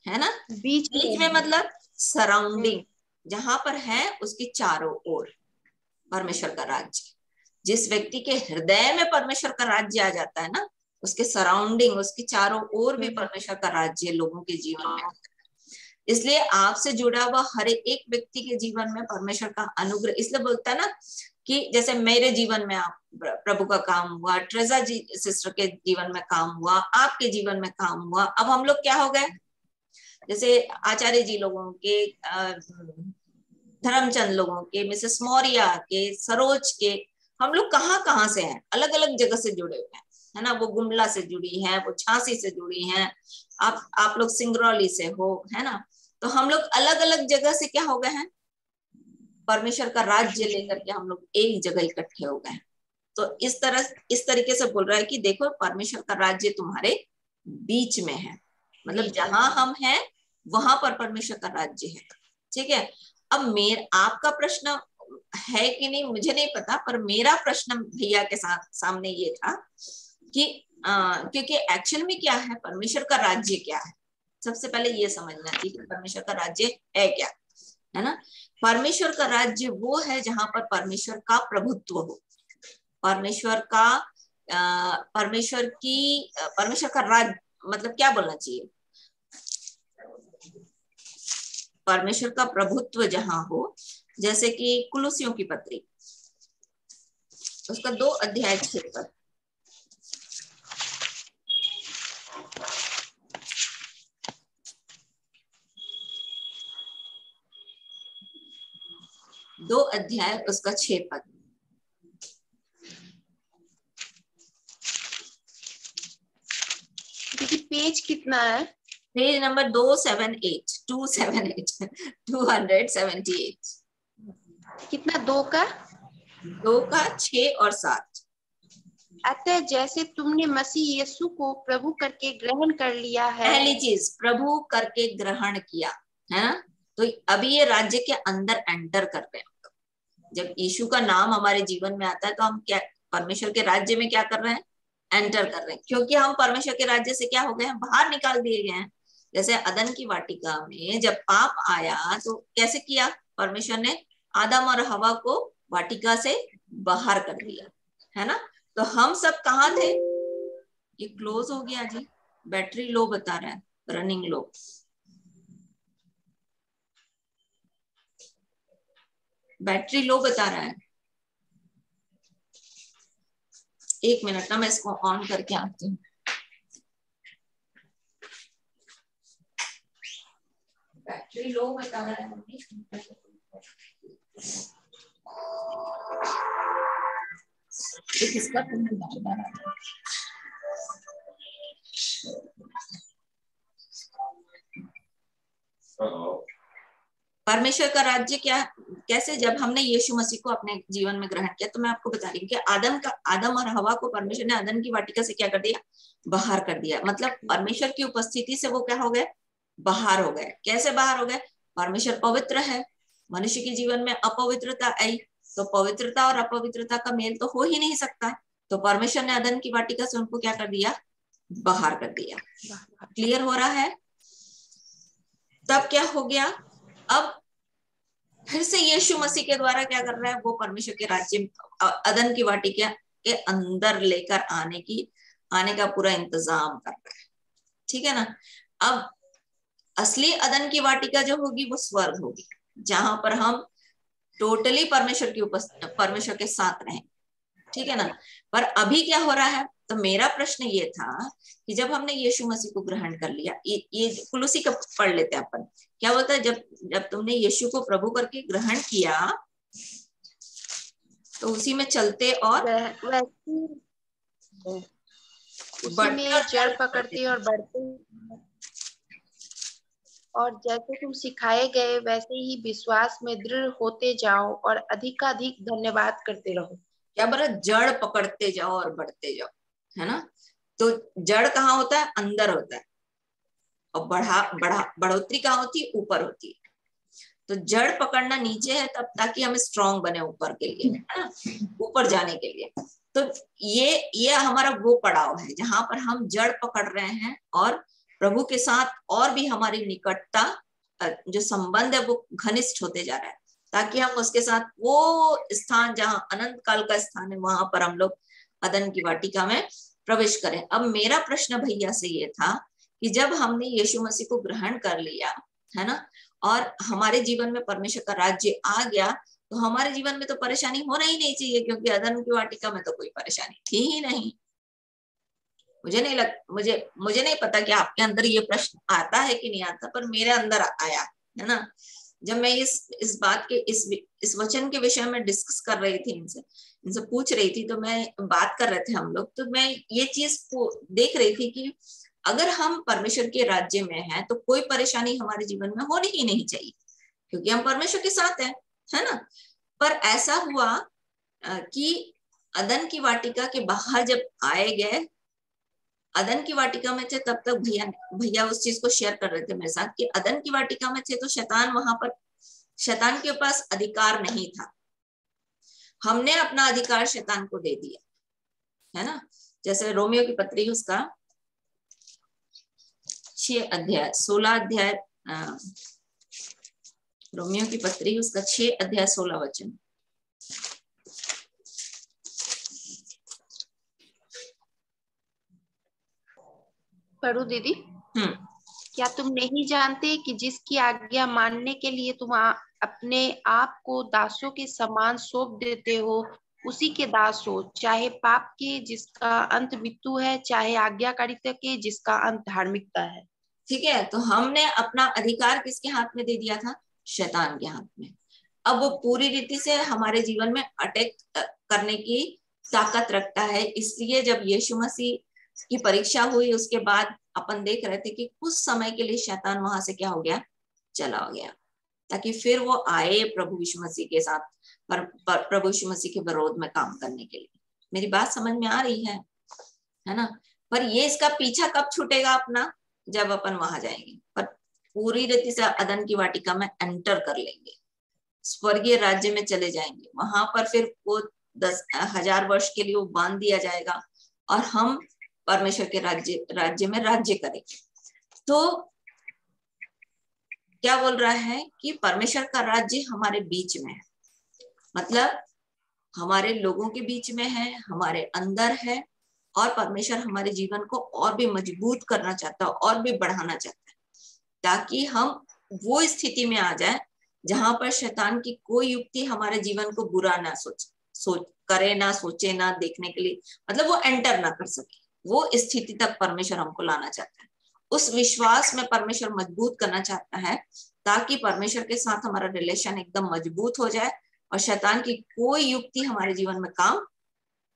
है ना। बीच में मतलब सराउंडिंग, जहां पर है उसकी चारों ओर परमेश्वर का राज्य। जिस व्यक्ति के हृदय में परमेश्वर का राज्य आ जाता है ना, उसके सराउंडिंग, उसकी चारों ओर भी परमेश्वर का राज्य लोगों के जीवन में। इसलिए आपसे जुड़ा हुआ हर एक व्यक्ति के जीवन में परमेश्वर का अनुग्रह, इसलिए बोलता है ना कि जैसे मेरे जीवन में आप प्रभु का काम हुआ, ट्रेजा जी सिस्टर के जीवन में काम हुआ, आपके जीवन में काम हुआ। अब हम लोग क्या हो गए, जैसे आचार्य जी लोगों के, धर्मचंद लोगों के, मिसेस मौर्या के, सरोज के, हम लोग कहाँ से हैं, अलग अलग जगह से जुड़े हुए हैं, है ना। वो गुमला से जुड़ी है, वो झांसी से जुड़ी हैं, आप लोग सिंगरौली से हो, है ना। तो हम लोग अलग अलग जगह से क्या हो गए हैं, परमेश्वर का राज्य लेकर के हम लोग एक जगह इकट्ठे हो गए हैं। तो इस तरीके से बोल रहा है कि देखो परमेश्वर का राज्य तुम्हारे बीच में है, मतलब जहां हम हैं वहां पर परमेश्वर का राज्य है, ठीक है। अब आपका प्रश्न है कि नहीं मुझे नहीं पता, पर मेरा प्रश्न भैया के सामने ये था कि क्योंकि एक्चुअल में क्या है, परमेश्वर का राज्य क्या है, सबसे पहले ये समझना चाहिए कि परमेश्वर का राज्य है क्या, है ना। परमेश्वर का राज्य वो है जहां पर परमेश्वर का प्रभुत्व हो, परमेश्वर का राज्य, मतलब क्या बोलना चाहिए, परमेश्वर का प्रभुत्व जहां हो। जैसे कि कुलुसियों की पत्री, उसका 2 अध्याय 6 पद, दो अध्याय उसका 6 पद। पेज कितना है? पेज नंबर 278 कितना? 2 का 6 और 7। अतः जैसे तुमने मसीह यीशु को प्रभु करके ग्रहण कर लिया है, पहली चीज प्रभु करके ग्रहण किया है ना, तो अभी ये राज्य के अंदर एंटर कर रहे हैं। जब यीशु का नाम हमारे जीवन में आता है तो हम क्या परमेश्वर के राज्य में क्या कर रहे हैं, एंटर कर रहे हैं, क्योंकि हम परमेश्वर के राज्य से क्या हो गए हैं, बाहर निकाल दिए गए हैं। जैसे अदन की वाटिका में जब पाप आया तो कैसे किया, परमेश्वर ने आदम और हवा को वाटिका से बाहर कर दिया, है ना। तो हम सब कहाँ थे, ये क्लोज हो गया जी, बैटरी लो बता रहा है, रनिंग लो। बैटरी लो बता रहा है, 1 मिनट ना, मैं इसको ऑन करके आती हूँ। बैटरी लो बता रहा है मम्मी, किसका फोन बता रहा है। परमेश्वर का राज्य क्या, कैसे, जब हमने यीशु मसीह को अपने जीवन में ग्रहण किया, तो मैं आपको बता रही हूँ कि आदम और हवा को परमेश्वर ने अदन की वाटिका से क्या कर दिया, बाहर कर दिया। मतलब परमेश्वर की उपस्थिति से वो क्या हो गए, बाहर हो गए। कैसे बाहर हो गए, परमेश्वर पवित्र है, मनुष्य के जीवन में अपवित्रता आई, तो पवित्रता और अपवित्रता का मेल तो हो ही नहीं सकता, तो परमेश्वर ने अदन की वाटिका से उनको क्या कर दिया, बाहर कर दिया। क्लियर हो रहा है? तब क्या हो गया, अब फिर से यीशु मसीह के द्वारा क्या कर रहा है, वो परमेश्वर के राज्य अदन की वाटिका के अंदर लेकर आने का पूरा इंतजाम कर रहा है। ठीक है ना? अब असली अदन की वाटिका जो होगी वो स्वर्ग होगी, जहां पर हम टोटली परमेश्वर के साथ रहें। ठीक है ना? पर अभी क्या हो रहा है, तो मेरा प्रश्न ये था कि जब हमने यीशु मसीह को ग्रहण कर लिया, ये कुलुसी का पढ़ लेते हैं अपन, क्या बोलता है, जब तुमने यीशु को प्रभु करके ग्रहण किया तो उसी में चलते और उसी में जड़ पकड़ते और बढ़ते, और जैसे तुम सिखाए गए वैसे ही विश्वास में दृढ़ होते जाओ और अधिकाधिक धन्यवाद करते रहो। क्या बोला, जड़ पकड़ते जाओ और बढ़ते जाओ, है ना? तो जड़ कहाँ होता है, अंदर होता है, और बढ़ोतरी कहाँ होती है, ऊपर होती है। तो जड़ पकड़ना नीचे है तब, ताकि हम स्ट्रांग बने ऊपर के लिए, है ना, ऊपर जाने के लिए। तो ये हमारा वो पड़ाव है जहां पर हम जड़ पकड़ रहे हैं और प्रभु के साथ और भी हमारी निकटता, जो संबंध है वो घनिष्ठ होते जा रहा है, ताकि हम उसके साथ वो स्थान जहां अनंत काल का स्थान है, वहां पर हम लोग अदन की वाटिका में प्रवेश करें। अब मेरा प्रश्न भैया से ये था कि जब हमने यीशु मसीह को ग्रहण कर लिया, है ना, और हमारे जीवन में परमेश्वर का राज्य आ गया, तो हमारे जीवन में तो परेशानी होना ही नहीं चाहिए, क्योंकि अदन की वाटिका में तो कोई परेशानी थी ही नहीं। मुझे नहीं पता कि आपके अंदर ये प्रश्न आता है कि नहीं आता, पर मेरे अंदर आया, है ना। जब मैं इस बात के इस वचन के विषय में डिस्कस कर रही थी, इनसे पूछ रही थी, तो मैं बात कर रहे थे हम लोग, तो मैं ये चीज देख रही थी कि अगर हम परमेश्वर के राज्य में हैं तो कोई परेशानी हमारे जीवन में होनी ही नहीं चाहिए, क्योंकि हम परमेश्वर के साथ हैं, है ना। पर ऐसा हुआ कि अदन की वाटिका के बाहर जब आए गए, अदन की वाटिका में थे तब तक भैया उस चीज को शेयर कर रहे थे मेरे साथ कि अदन की वाटिका में थे तो शैतान के पास अधिकार नहीं था। हमने अपना अधिकार शैतान को दे दिया, है ना। जैसे रोमियो की पत्री उसका 6 अध्याय 16 अध्याय, रोमियो की पत्री उसका 6 अध्याय 16 वचन। पढ़ू दीदी। क्या तुम नहीं जानते कि जिसकी आज्ञा मानने के लिए तुम अपने आप को दासों के समान सौंप देते हो, उसी के दास हो, चाहे पाप के जिसका अंत मृत्यु है, चाहे आज्ञाकारिता के जिसका अंत धार्मिकता है। ठीक है, तो हमने अपना अधिकार किसके हाथ में दे दिया था, शैतान के हाथ में। अब वो पूरी रीति से हमारे जीवन में अटैक करने की ताकत रखता है। इसलिए जब यीशु मसीह की परीक्षा हुई, उसके बाद अपन देख रहे थे कि कुछ समय के लिए शैतान वहां से क्या हो गया, चला गया, ताकि फिर वो आए प्रभु यीशु मसीह के साथ, प्रभु यीशु मसीह के विरोध में काम करने के लिए। मेरी बात समझ में आ रही है ना। पर ये इसका पीछा कब छूटेगा अपना, जब अपन वहां जाएंगे, पर पूरी रीति से अदन की वाटिका में एंटर कर लेंगे, स्वर्गीय राज्य में चले जाएंगे। वहां पर फिर वो 10,000 वर्ष के लिए वो बांध दिया जाएगा और हम परमेश्वर के राज्य में राज्य करेंगे। तो क्या बोल रहा है कि परमेश्वर का राज्य हमारे बीच में है, मतलब हमारे लोगों के बीच में है, हमारे अंदर है, और परमेश्वर हमारे जीवन को और भी मजबूत करना चाहता है, और भी बढ़ाना चाहता है, ताकि हम वो स्थिति में आ जाए जहां पर शैतान की कोई युक्ति हमारे जीवन को बुरा ना करे, ना सोचे, ना देखने के लिए, मतलब वो एंटर ना कर सके। वो स्थिति तक परमेश्वर हमको लाना चाहता है। उस विश्वास में परमेश्वर मजबूत करना चाहता है, ताकि परमेश्वर के साथ हमारा रिलेशन एकदम मजबूत हो जाए और शैतान की कोई युक्ति हमारे जीवन में काम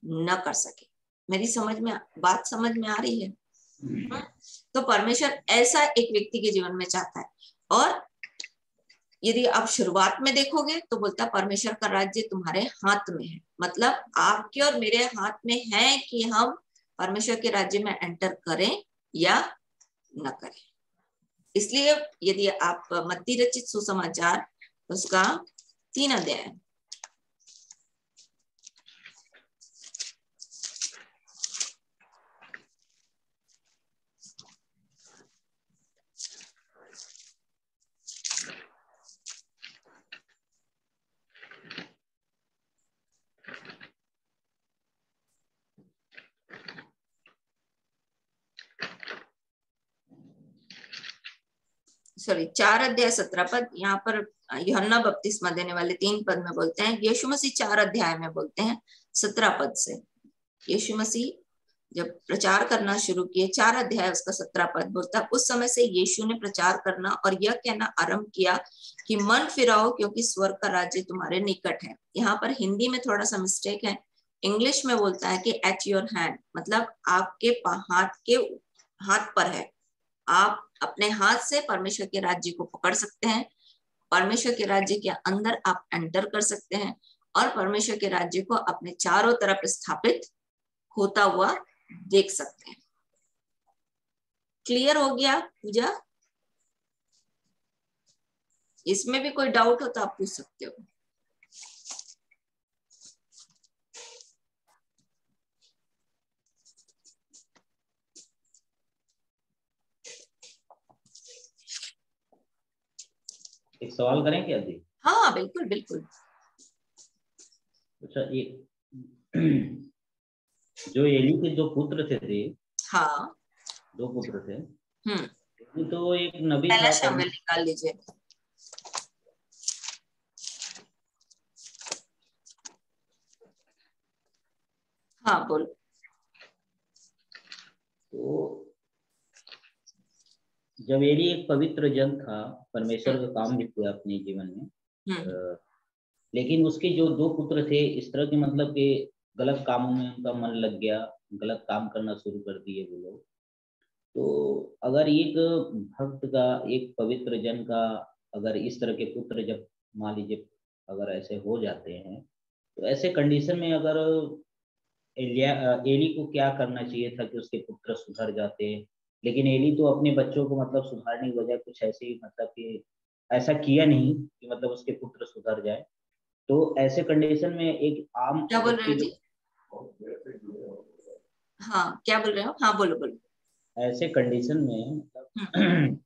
न कर सके। मेरी बात समझ में आ रही है? तो परमेश्वर ऐसा एक व्यक्ति के जीवन में चाहता है। और यदि आप शुरुआत में देखोगे तो बोलता है परमेश्वर का राज्य तुम्हारे हाथ में है, मतलब आपके और मेरे हाथ में है कि हम परमेश्वर के राज्य में एंटर करें या न करें। इसलिए यदि आप मत्ती रचित सुसमाचार उसका 3 अध्याय, सॉरी 4 अध्याय 17 पद, यहाँ पर यूहन्ना बपतिस्मा देने वाले 3 पद में बोलते हैं। यीशु मसीह 4 अध्याय में बोलते हैं 17 पद से। यीशु मसीह जब प्रचार करना शुरू किए, 4 अध्याय उसका 17 पद बोलता है, उस समय से यीशु ने प्रचार करना और यह कहना आरंभ किया कि मन फिराओ क्योंकि स्वर्ग का राज्य तुम्हारे निकट है। यहाँ पर हिंदी में थोड़ा सा मिस्टेक है, इंग्लिश में बोलता है कि एट योर हैंड, मतलब आपके हाथ पर है। आप अपने हाथ से परमेश्वर के राज्य को पकड़ सकते हैं, परमेश्वर के राज्य के अंदर आप एंटर कर सकते हैं और परमेश्वर के राज्य को अपने चारों तरफ स्थापित होता हुआ देख सकते हैं। क्लियर हो गया पूजा? इसमें भी कोई डाउट हो तो आप पूछ सकते हो। एक सवाल करें क्या जी? हाँ बिल्कुल बिल्कुल। अच्छा, ये जो एली के 2 पुत्र थे, हाँ 2 पुत्र थे, तो एक नबी पहला था। शामिल निकाल लीजिए। हाँ बोलो। तो जब एली एक पवित्र जन था, परमेश्वर का काम भी किया अपने जीवन में, लेकिन उसके जो 2 पुत्र थे इस तरह के, मतलब कि गलत कामों में उनका मन लग गया, गलत काम करना शुरू कर दिए वो लोग। तो अगर एक भक्त का, एक पवित्र जन का अगर इस तरह के पुत्र जब मान लीजिए अगर ऐसे हो जाते हैं, तो ऐसे कंडीशन में अगर एली को क्या करना चाहिए था कि उसके पुत्र सुधर जाते, लेकिन एली तो अपने बच्चों को मतलब सुधारने की वजह कुछ ऐसी, मतलब कि ऐसा किया नहीं कि मतलब उसके पुत्र सुधर जाए। तो ऐसे कंडीशन में एक आम क्या बोल रहे हो जी? हाँ क्या बोल रहे हो? हाँ बोलो बोलो। ऐसे कंडीशन में मतलब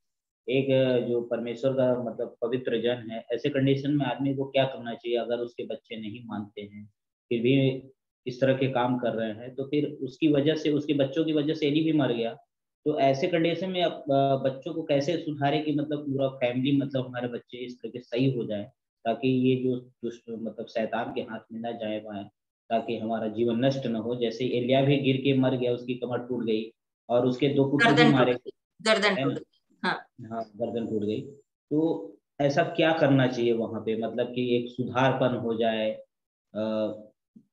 एक जो परमेश्वर का मतलब पवित्र जन है, ऐसे कंडीशन में आदमी को क्या करना चाहिए अगर उसके बच्चे नहीं मानते हैं, फिर भी इस तरह के काम कर रहे हैं, तो फिर उसकी वजह से, उसके बच्चों की वजह से एली भी मर गया। तो ऐसे कंडीशन में बच्चों को कैसे सुधारे कि मतलब पूरा फैमिली, मतलब हमारे बच्चे इस तरह के सही हो जाए, ताकि ये जो दुष्ट मतलब शैतान के हाथ में न जाए पाए, ताकि हमारा जीवन नष्ट न हो। जैसे एलिया भी गिर के मर गया, उसकी कमर टूट गई और उसके 2 पुत्र भी मारे गए, गर्दन टूट गई। हाँ गर्दन टूट गई। तो ऐसा क्या करना चाहिए वहां पे, मतलब कि एक सुधारपन हो जाए,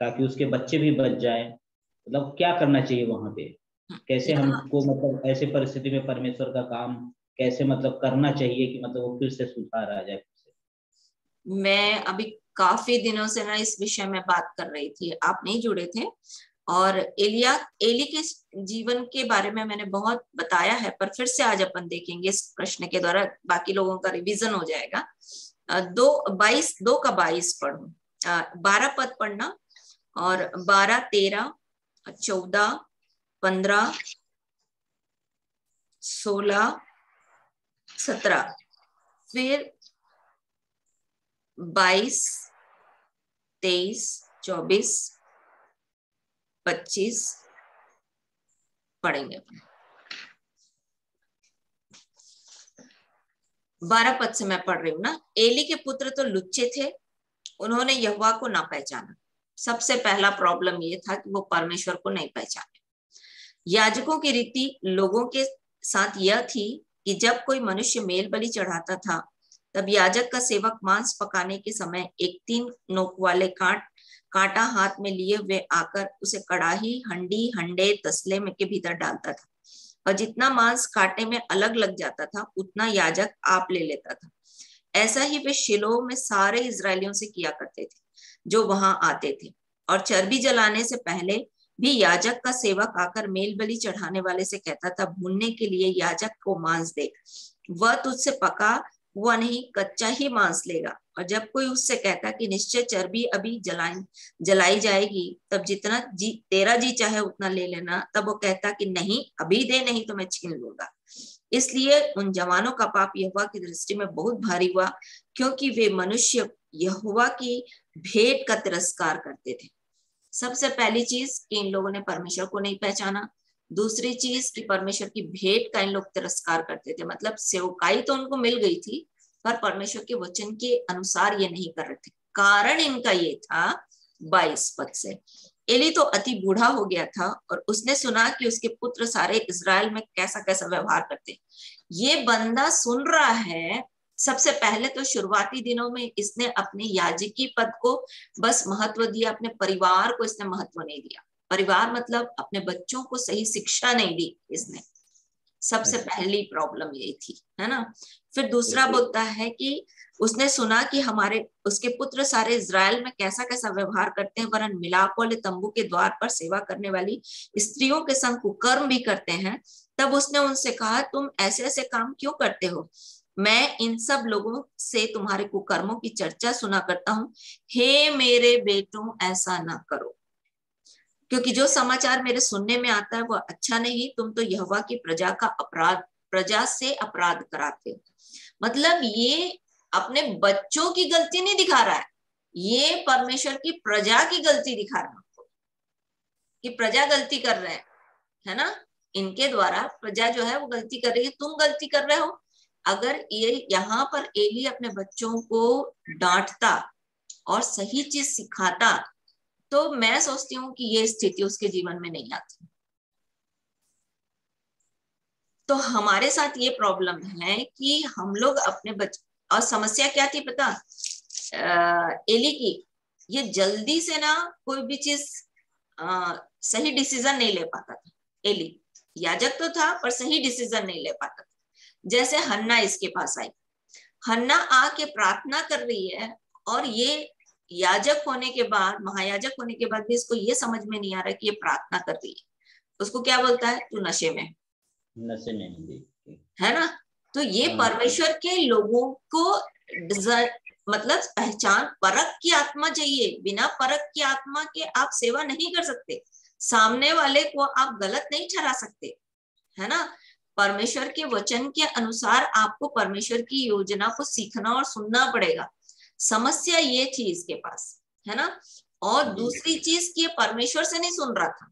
ताकि उसके बच्चे भी बच जाए, मतलब क्या करना चाहिए वहां पे, कैसे हमको मतलब ऐसे परिस्थिति में परमेश्वर का काम कैसे मतलब करना चाहिए कि मतलब वो फिर से सुधार आ जाए? मैं अभी काफी दिनों से ना इस विषय में बात कर रही थी, आप नहीं जुड़े थे, और एली के जीवन के बारे में मैंने बहुत बताया है, पर फिर से आज अपन देखेंगे इस प्रश्न के द्वारा, बाकी लोगों का रिवीजन हो जाएगा। 2 का 22 पढ़ो, 12 पद पढ़ना, और 12, 13, 14, 15, 16, 17, फिर 22, 23, 24, 25 पढ़ेंगे। 12 पद से मैं पढ़ रही हूँ ना। एली के पुत्र तो लुच्चे थे, उन्होंने यहोवा को ना पहचाना। सबसे पहला प्रॉब्लम ये था कि वो परमेश्वर को नहीं पहचाने। याजकों की रीति लोगों के साथ यह थी कि जब कोई मनुष्य मेल बलि चढ़ाता था, तब याजक का सेवक मांस पकाने के समय एक 3 नोक वाले कांटा हाथ में लिए हुए आकर उसे कड़ाही, हंडी, हंडे, तसले में के भीतर डालता था, और जितना मांस कांटे में अलग लग जाता था उतना याजक आप ले लेता था। ऐसा ही वे शिलोह में सारे इजरायलियों से किया करते थे जो वहां आते थे। और चर्बी जलाने से पहले भी याजक का सेवक आकर मेल बलि चढ़ाने वाले से कहता था, भूनने के लिए याजक को मांस दे, वह तुझसे पका हुआ नहीं कच्चा ही मांस लेगा। और जब कोई उससे कहता कि निश्चय चर्बी अभी जलाई जाएगी, तब जितना तेरा जी चाहे उतना ले लेना, तब वो कहता कि नहीं अभी दे, नहीं तो मैं छीन लूंगा। इसलिए उन जवानों का पाप यहोवा की दृष्टि में बहुत भारी हुआ, क्योंकि वे मनुष्य यहोवा की भेंट का तिरस्कार करते थे। सबसे पहली चीज कि इन लोगों ने परमेश्वर को नहीं पहचाना। दूसरी चीज कि परमेश्वर की भेंट का इन लोग तिरस्कार करते थे। मतलब सेवकाई तो उनको मिल गई थी, पर परमेश्वर के वचन के अनुसार ये नहीं कर रहे थे। कारण इनका ये था 22 पद से, एली तो अति बूढ़ा हो गया था और उसने सुना कि उसके पुत्र सारे इजराइल में कैसा कैसा व्यवहार करते। ये बंदा सुन रहा है। सबसे पहले तो शुरुआती दिनों में इसने अपने याजकी पद को बस महत्व दिया, अपने परिवार को इसने महत्व नहीं दिया। परिवार मतलब अपने बच्चों को सही शिक्षा नहीं दी इसने। सबसे पहली प्रॉब्लम यही थी, है ना। फिर दूसरा बोलता है कि उसने सुना कि उसके पुत्र सारे इजराइल में कैसा कैसा व्यवहार करते हैं, वरन मिलाप वाले तंबू के द्वार पर सेवा करने वाली स्त्रियों के संग कुकर्म भी करते हैं। तब उसने उनसे कहा, तुम ऐसे ऐसे काम क्यों करते हो? मैं इन सब लोगों से तुम्हारे कुकर्मों की चर्चा सुना करता हूँ। हे मेरे बेटों, ऐसा ना करो, क्योंकि जो समाचार मेरे सुनने में आता है वो अच्छा नहीं। तुम तो यहोवा की प्रजा से अपराध कराते हो। मतलब ये अपने बच्चों की गलती नहीं दिखा रहा है, ये परमेश्वर की प्रजा की गलती दिखा रहा है कि प्रजा गलती कर रहे हैं, है ना। इनके द्वारा प्रजा जो है वो गलती कर रही है, तुम गलती कर रहे हो। अगर ये यहाँ पर एली अपने बच्चों को डांटता और सही चीज सिखाता, तो मैं सोचती हूँ कि ये स्थिति उसके जीवन में नहीं आती। तो हमारे साथ ये प्रॉब्लम है कि हम लोग अपने और समस्या क्या थी पता, एली की, ये जल्दी से ना कोई भी चीज सही डिसीजन नहीं ले पाता था। एली याजक तो था पर सही डिसीजन नहीं ले पाता था। जैसे हन्ना इसके पास आई, हन्ना आके प्रार्थना कर रही है, और ये याजक होने के बाद, महायाजक होने के बाद भी इसको ये समझ में नहीं आ रहा कि ये प्रार्थना कर रही है। उसको क्या बोलता है, तू नशे में है ना। तो ये परमेश्वर के लोगों को मतलब पहचान, परख की आत्मा चाहिए। बिना परख की आत्मा के आप सेवा नहीं कर सकते, सामने वाले को आप गलत नहीं ठहरा सकते, है ना। परमेश्वर के वचन के अनुसार आपको परमेश्वर की योजना को सीखना और सुनना पड़ेगा। समस्या ये थी इसके पास, है ना। और दूसरी चीज कि परमेश्वर से नहीं सुन रहा था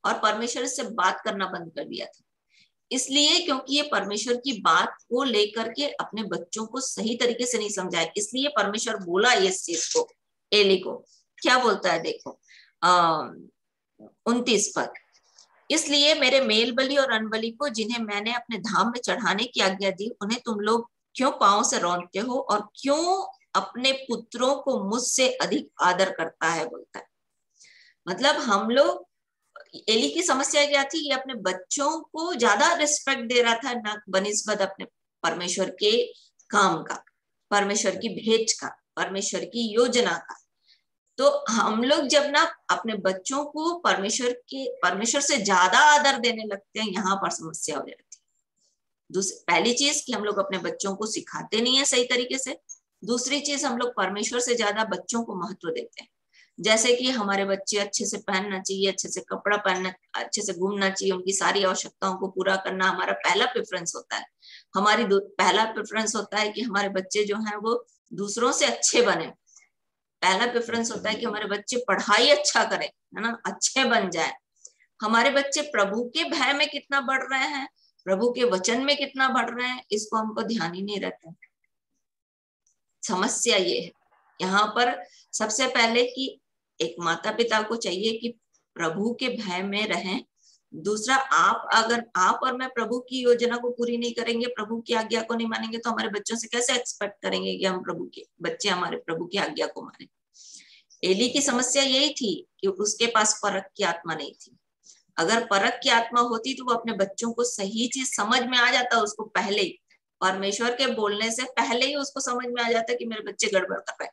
और परमेश्वर से बात करना बंद कर दिया था। इसलिए क्योंकि ये परमेश्वर की बात को लेकर के अपने बच्चों को सही तरीके से नहीं समझाया, इसलिए परमेश्वर बोला इस चीज को, एली को क्या बोलता है, देखो 29 पद, इसलिए मेरे मेल बलि और अनबलि को जिन्हें मैंने अपने धाम में चढ़ाने की आज्ञा दी, उन्हें तुम लोग क्यों पांव से रौंदते हो और क्यों अपने पुत्रों को मुझसे अधिक आदर करता है, बोलता है। मतलब हम लोग, एली की समस्या क्या थी, ये अपने बच्चों को ज्यादा रिस्पेक्ट दे रहा था ना बनिस्बत अपने परमेश्वर के काम का, परमेश्वर की भेंट का, परमेश्वर की योजना का। तो हम लोग जब ना अपने बच्चों को परमेश्वर से ज्यादा आदर देने लगते हैं, यहाँ पर समस्या हो जाती है। पहली चीज कि हम लोग अपने बच्चों को सिखाते नहीं है सही तरीके से। दूसरी चीज, हम लोग परमेश्वर से ज्यादा बच्चों को महत्व देते हैं। जैसे कि हमारे बच्चे अच्छे से पहनना चाहिए, अच्छे से कपड़ा पहनना, अच्छे से घूमना चाहिए, उनकी सारी आवश्यकताओं को पूरा करना हमारा पहला प्रेफरेंस होता है। हमारी पहला प्रेफरेंस होता है कि हमारे बच्चे जो हैं वो दूसरों से अच्छे बने। पहला प्रेफरेंस होता है कि हमारे बच्चे पढ़ाई अच्छा करें, है ना, अच्छे बन जाए। हमारे बच्चे प्रभु के भय में कितना बढ़ रहे हैं, प्रभु के वचन में कितना बढ़ रहे हैं, इसको हमको ध्यान ही नहीं रहता। समस्या ये है यहाँ पर सबसे पहले कि एक माता पिता को चाहिए कि प्रभु के भय में रहें। दूसरा, अगर आप और मैं प्रभु की योजना को पूरी नहीं करेंगे, प्रभु की आज्ञा को नहीं मानेंगे, तो हमारे बच्चों से कैसे एक्सपेक्ट करेंगे कि हम बच्चे हमारे प्रभु की आज्ञा को माने। एली की समस्या यही थी कि उसके पास परख की आत्मा नहीं थी। अगर परख की आत्मा होती तो वो अपने बच्चों को सही चीज समझ में आ जाता उसको पहले, परमेश्वर के बोलने से पहले ही उसको समझ में आ जाता है कि मेरे बच्चे गड़बड़ कर रहे हैं।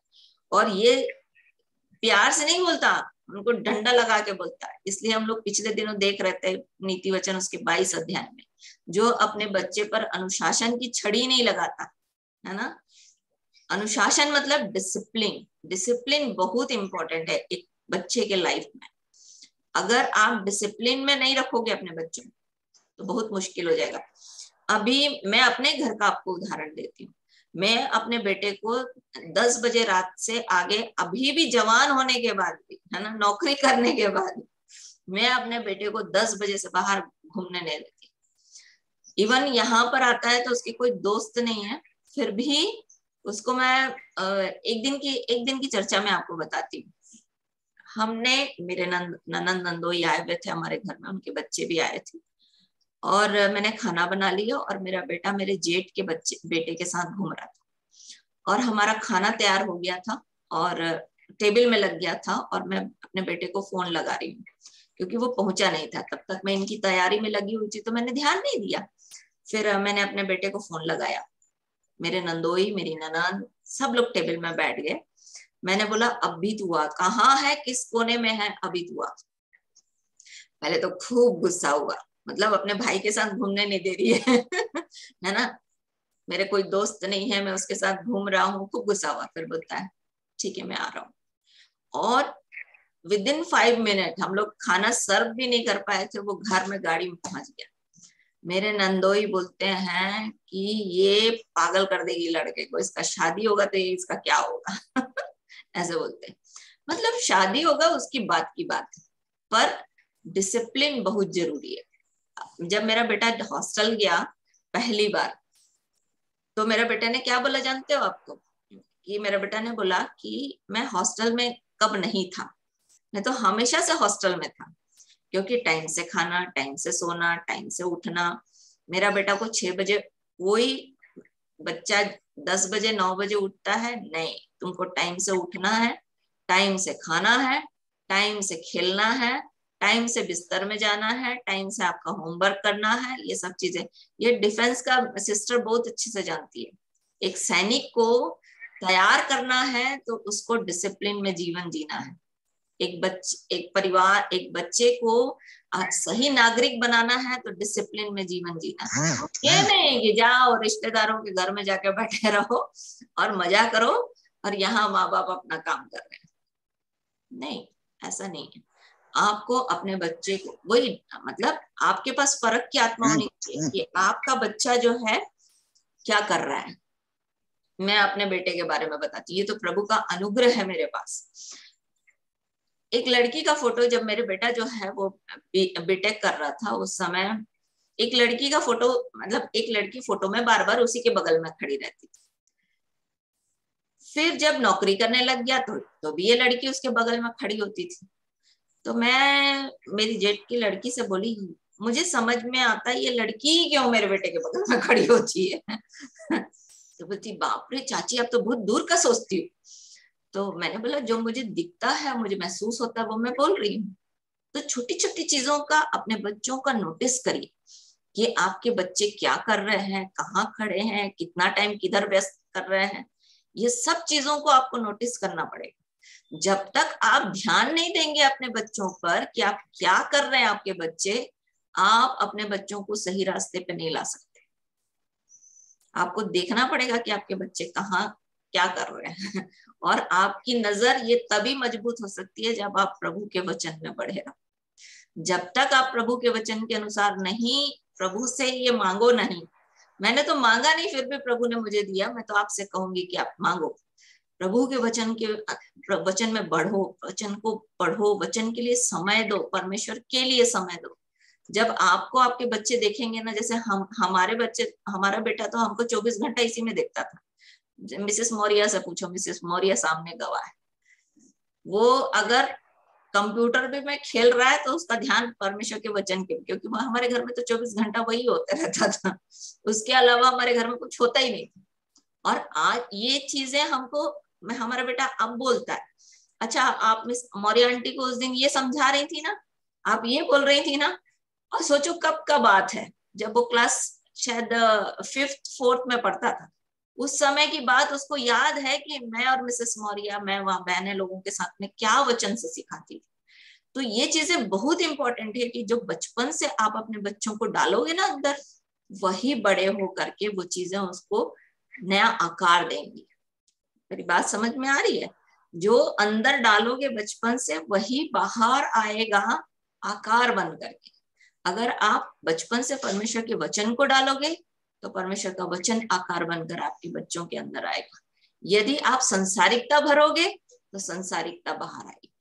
और ये प्यार से नहीं बोलता, उनको डंडा लगा के बोलता है। इसलिए हम लोग पिछले दिनों देख रहे थे नीति वचन उसके 22 अध्याय में, जो अपने बच्चे पर अनुशासन की छड़ी नहीं लगाता, है ना। अनुशासन मतलब डिसिप्लिन। डिसिप्लिन बहुत इंपॉर्टेंट है एक बच्चे के लाइफ में। अगर आप डिसिप्लिन में नहीं रखोगे अपने बच्चों को तो बहुत मुश्किल हो जाएगा। अभी मैं अपने घर का आपको उदाहरण देती हूँ। मैं अपने बेटे को 10 बजे रात से आगे, अभी भी जवान होने के बाद भी, है ना, नौकरी करने के बाद, मैं अपने बेटे को 10 बजे से बाहर घूमने नहीं देती। इवन यहाँ पर आता है तो उसके कोई दोस्त नहीं है, फिर भी उसको मैं एक दिन की चर्चा में आपको बताती हूँ। हमने, मेरे ननंद नंदोई आए हुए थे हमारे घर में, उनके बच्चे भी आए थे, और मैंने खाना बना लिया और मेरा बेटा मेरे जेठ के बेटे के साथ घूम रहा था, और हमारा खाना तैयार हो गया था और टेबल में लग गया था, और मैं अपने बेटे को फोन लगा रही हूँ क्योंकि वो पहुंचा नहीं था। तब तक मैं इनकी तैयारी में लगी हुई थी तो मैंने ध्यान नहीं दिया। फिर मैंने अपने बेटे को फोन लगाया, मेरे नंदोई, मेरी ननंद, सब लोग टेबल में बैठ गए। मैंने बोला अभित हुआ कहाँ है, किस कोने में है अभित हुआ। पहले तो खूब गुस्सा हुआ, मतलब अपने भाई के साथ घूमने नहीं दे रही है है ना, मेरे कोई दोस्त नहीं है, मैं उसके साथ घूम रहा हूँ, खूब गुस्सा हुआ। फिर बोलता है ठीक है मैं आ रहा हूँ, और विदिन 5 मिनट, हम लोग खाना सर्व भी नहीं कर पाए थे, वो घर में गाड़ी में पहुंच गया। मेरे नंदोई बोलते हैं कि ये पागल कर देगी लड़के को, इसका शादी होगा तो ये इसका क्या होगा ऐसे बोलते हैं। मतलब शादी होगा उसकी बात की बात है, पर डिसिप्लिन बहुत जरूरी है। जब मेरा बेटा हॉस्टल गया पहली बार, तो मेरा बेटा ने क्या बोला जानते हो आपको? कि मेरा बेटा ने बोला कि मैं हॉस्टल में कब नहीं था, मैं तो हमेशा से हॉस्टल में था, क्योंकि टाइम से खाना, टाइम से सोना, टाइम से उठना। मेरा बेटा को 6 बजे, कोई बच्चा 10 बजे 9 बजे उठता है? नहीं, तुमको टाइम से उठना है, टाइम से खाना है, टाइम से खेलना है, टाइम से बिस्तर में जाना है, टाइम से आपका होमवर्क करना है, ये सब चीजें। ये डिफेंस का सिस्टर बहुत अच्छे से जानती है। एक सैनिक को तैयार करना है तो उसको डिसिप्लिन में जीवन जीना है। एक बच्चे को सही नागरिक बनाना है तो डिसिप्लिन में जीवन जीना है। ये नहीं कि जाओ रिश्तेदारों के घर में जाकर बैठे रहो और मजा करो और यहाँ माँ बाप अपना काम कर रहे हैं। नहीं, ऐसा नहीं है। आपको अपने बच्चे को, वही मतलब आपके पास फर्क की आत्मा होनी चाहिए कि आपका बच्चा जो है क्या कर रहा है। मैं अपने बेटे के बारे में बताती हूँ, ये तो प्रभु का अनुग्रह है मेरे पास। एक लड़की का फोटो, जब मेरे बेटा जो है वो बीटेक कर रहा था उस समय, एक लड़की का फोटो, मतलब एक लड़की फोटो में बार बार उसी के बगल में खड़ी रहती थी। फिर जब नौकरी करने लग गया तो भी ये लड़की उसके बगल में खड़ी होती थी। तो मैं मेरी जेठ की लड़की से बोली, मुझे समझ में आता है ये लड़की क्यों मेरे बेटे के बगल में खड़ी होती है तो बोलती, बाप रे चाची आप तो बहुत दूर का सोचती हो। तो मैंने बोला जो मुझे दिखता है, मुझे महसूस होता है, वो मैं बोल रही हूँ। तो छोटी छोटी चीजों का अपने बच्चों का नोटिस करिए कि आपके बच्चे क्या कर रहे हैं, कहाँ खड़े हैं, कितना टाइम किधर व्यस्त कर रहे हैं। ये सब चीजों को आपको नोटिस करना पड़ेगा। जब तक आप ध्यान नहीं देंगे अपने बच्चों पर कि आप क्या कर रहे हैं आपके बच्चे, आप अपने बच्चों को सही रास्ते पे नहीं ला सकते। आपको देखना पड़ेगा कि आपके बच्चे कहाँ क्या कर रहे हैं और आपकी नजर ये तभी मजबूत हो सकती है जब आप प्रभु के वचन में बढ़े रहो। जब तक आप प्रभु के वचन के अनुसार नहीं, प्रभु से ये मांगो नहीं। मैंने तो मांगा नहीं, फिर भी प्रभु ने मुझे दिया। मैं तो आपसे कहूंगी कि आप मांगो, प्रभु के वचन में बढ़ो, वचन को पढ़ो, वचन के लिए समय दो, परमेश्वर के लिए समय दो। जब आपको आपके बच्चे देखेंगे ना, जैसे हमारा बेटा तो हमको 24 घंटा इसी में देखता था। मिसेस मौर्या से पूछो, मिसेस मौर्या सामने गवाह है। वो अगर कंप्यूटर पे में खेल रहा है तो उसका ध्यान परमेश्वर के वचन के, क्योंकि हमारे घर में तो 24 घंटा वही होता रहता था, उसके अलावा हमारे घर में कुछ होता ही नहीं था। और आज ये चीजें हमको, हमारा बेटा अब बोलता है, अच्छा आप मिस मौर्या आंटी को उस दिन ये समझा रही थी ना, आप ये बोल रही थी ना। और सोचो कब का बात है, जब वो क्लास शायद 5th 4th में पढ़ता था। उस समय की बात उसको याद है कि मैं और मिसेस मौर्य, मैं वहां बहने लोगों के साथ में क्या वचन से सिखाती थी। तो ये चीजें बहुत इंपॉर्टेंट है कि जो बचपन से आप अपने बच्चों को डालोगे ना अंदर, वही बड़े हो करके वो चीजें उसको नया आकार देंगी। मेरी बात समझ में आ रही है? जो अंदर डालोगे बचपन से वही बाहर आएगा आकार बन करके। अगर आप बचपन से परमेश्वर के वचन को डालोगे तो परमेश्वर का वचन आकार बनकर आपके बच्चों के अंदर आएगा। यदि आप संसारिकता भरोगे तो संसारिकता बाहर आएगी।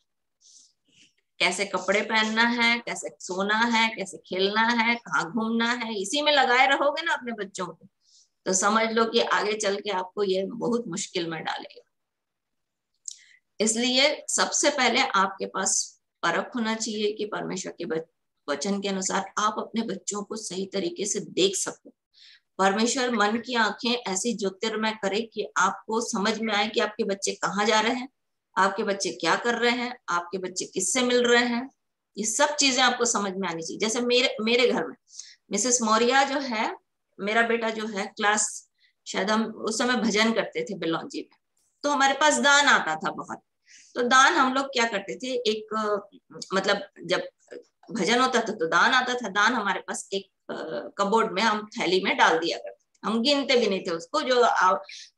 कैसे कपड़े पहनना है, कैसे सोना है, कैसे खेलना है, कहाँ घूमना है, इसी में लगाए रहोगे ना अपने बच्चों को, तो समझ लो कि आगे चल के आपको ये बहुत मुश्किल में डालेगा। इसलिए सबसे पहले आपके पास परख होना चाहिए कि परमेश्वर के वचन के अनुसार आप अपने बच्चों को सही तरीके से देख सको। परमेश्वर मन की आंखें ऐसी ज्योतिर्मय करे कि आपको समझ में आए कि आपके बच्चे कहाँ जा रहे हैं, आपके बच्चे क्या कर रहे हैं, आपके बच्चे किससे मिल रहे हैं। ये सब चीजें आपको समझ में आनी चाहिए। जैसे मेरे घर में मिसेस मौर्य जो है, मेरा बेटा जो है क्लास, शायद हम उस समय भजन करते थे बिलौंजी में, तो हमारे पास दान आता था बहुत। तो दान हम लोग क्या करते थे, एक मतलब जब भजन होता था तो दान आता था, दान हमारे पास एक कबोर्ड में हम थैली में डाल दिया करते, हम गिनते भी नहीं थे उसको, जो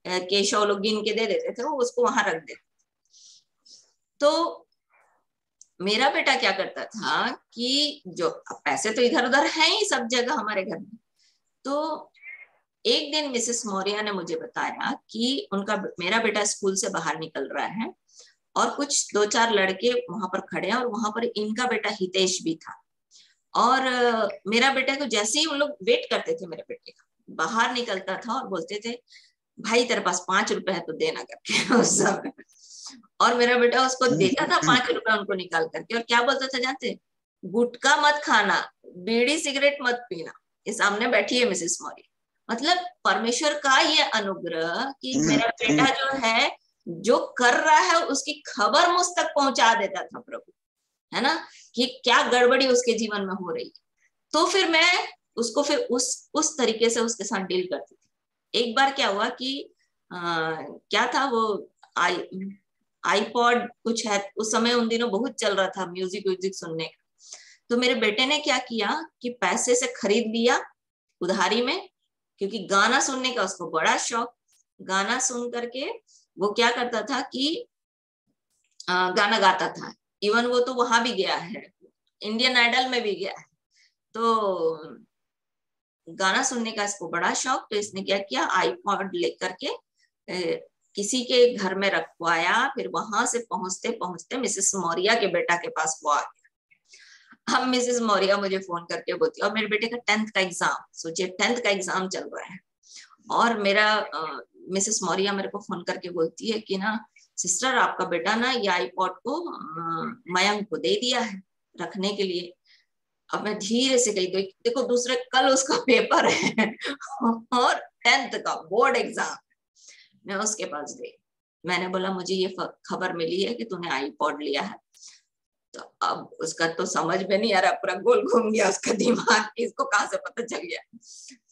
केशव लोग गिन के दे देते थे वो उसको वहां रख देते। तो मेरा बेटा क्या करता था कि जो पैसे तो इधर उधर है ही सब जगह हमारे घर में, तो एक दिन मिसेस मौर्य ने मुझे बताया कि मेरा बेटा स्कूल से बाहर निकल रहा है और कुछ 2-4 लड़के वहां पर खड़े हैं और वहां पर इनका बेटा हितेश भी था। और मेरा बेटे को जैसे ही उन लोग वेट करते थे, मेरे बेटे का बाहर निकलता था और बोलते थे भाई तेरे पास 5 रुपए है तो देना करके उस समय। और मेरा बेटा उसको देता था 5 रुपए उनको निकाल करके, और क्या बोलता था जानते, गुटखा मत खाना, बीड़ी सिगरेट मत पीना। ये सामने बैठी है मिसेस मौर्य। मतलब परमेश्वर का ये अनुग्रह कि मेरा बेटा जो है जो कर रहा है उसकी खबर मुझ तक पहुंचा देता था प्रभु, है ना, कि क्या गड़बड़ी उसके जीवन में हो रही है। तो फिर मैं उसको फिर उस तरीके से उसके साथ डील करती थी। एक बार क्या हुआ कि क्या था वो आईपॉड कुछ है, उस समय उन दिनों बहुत चल रहा था म्यूजिक सुनने का। तो मेरे बेटे ने क्या किया कि पैसे से खरीद लिया उधारी में, क्योंकि गाना सुनने का उसको बड़ा शौक। गाना सुन करके वो क्या करता था कि गाना गाता था। इवन वो तो वहां भी गया है, इंडियन आइडल में भी गया है। तो गाना सुनने का इसको बड़ा शौक, तो इसने क्या किया, आईपॉड लेकर के किसी के घर में रखवाया। फिर वहां से पहुंचते पहुंचते मिसेस मौर्य के बेटा के पास वो आ गया। अब मिसेस मौर्य मुझे फोन करके बोलती है, और मेरे बेटे का 10th का एग्जाम, सोचिए 10th का एग्जाम चल रहा है, और मेरा मिसेस मौर्य मेरे को फोन करके बोलती है कि ना सिस्टर आपका बेटा ना ये आईपॉड को मयंक को दे दिया है रखने के लिए। अब मैं धीरे से गई, देखो दूसरे कल उसका पेपर है और 10th का बोर्ड एग्जाम। मैं उसके पास गई, मैंने बोला मुझे ये खबर मिली है कि तूने आईपॉड लिया है। तो अब उसका तो समझ में नहीं आ रहा, पूरा गोल घूम गया उसका दिमाग, इसको कहाँ से पता चल गया।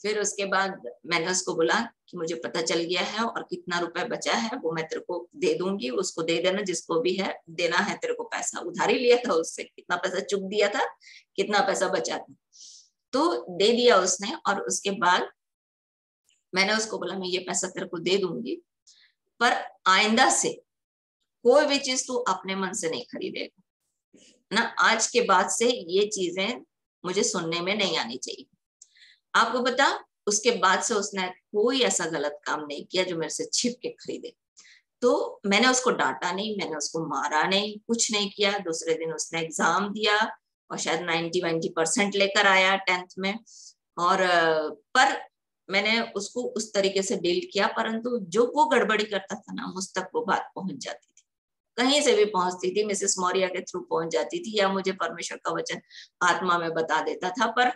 फिर उसके बाद मैंने उसको बोला कि मुझे पता चल गया है और कितना रुपए बचा है वो मैं तेरे को दे दूंगी, उसको दे देना जिसको भी है देना है तेरे को। पैसा उधारी लिया था उससे, कितना पैसा चुक दिया था, कितना पैसा बचा था, तो दे दिया उसने। और उसके बाद मैंने उसको बोला मैं ये पैसा तेरे को दे दूंगी, पर आइंदा से कोई भी चीज तू अपने मन से नहीं खरीदेगा ना, आज के बाद से ये चीजें मुझे सुनने में नहीं आनी चाहिए। आपको पता, उसके बाद से उसने कोई ऐसा गलत काम नहीं किया जो मेरे से छिप के खरीदे। तो मैंने उसको डांटा नहीं, मैंने उसको मारा नहीं, कुछ नहीं किया। दूसरे दिन उसने एग्जाम दिया और शायद 90% लेकर आया 10th में। और पर मैंने उसको उस तरीके से डील किया, परंतु जो वो गड़बड़ी करता था ना, मुझ तक वो बात पहुंच जाती थी, कहीं से भी पहुंचती थी, मिसेस मौर्य के थ्रू पहुंच जाती थी, या मुझे परमेश्वर का वचन आत्मा में बता देता था, पर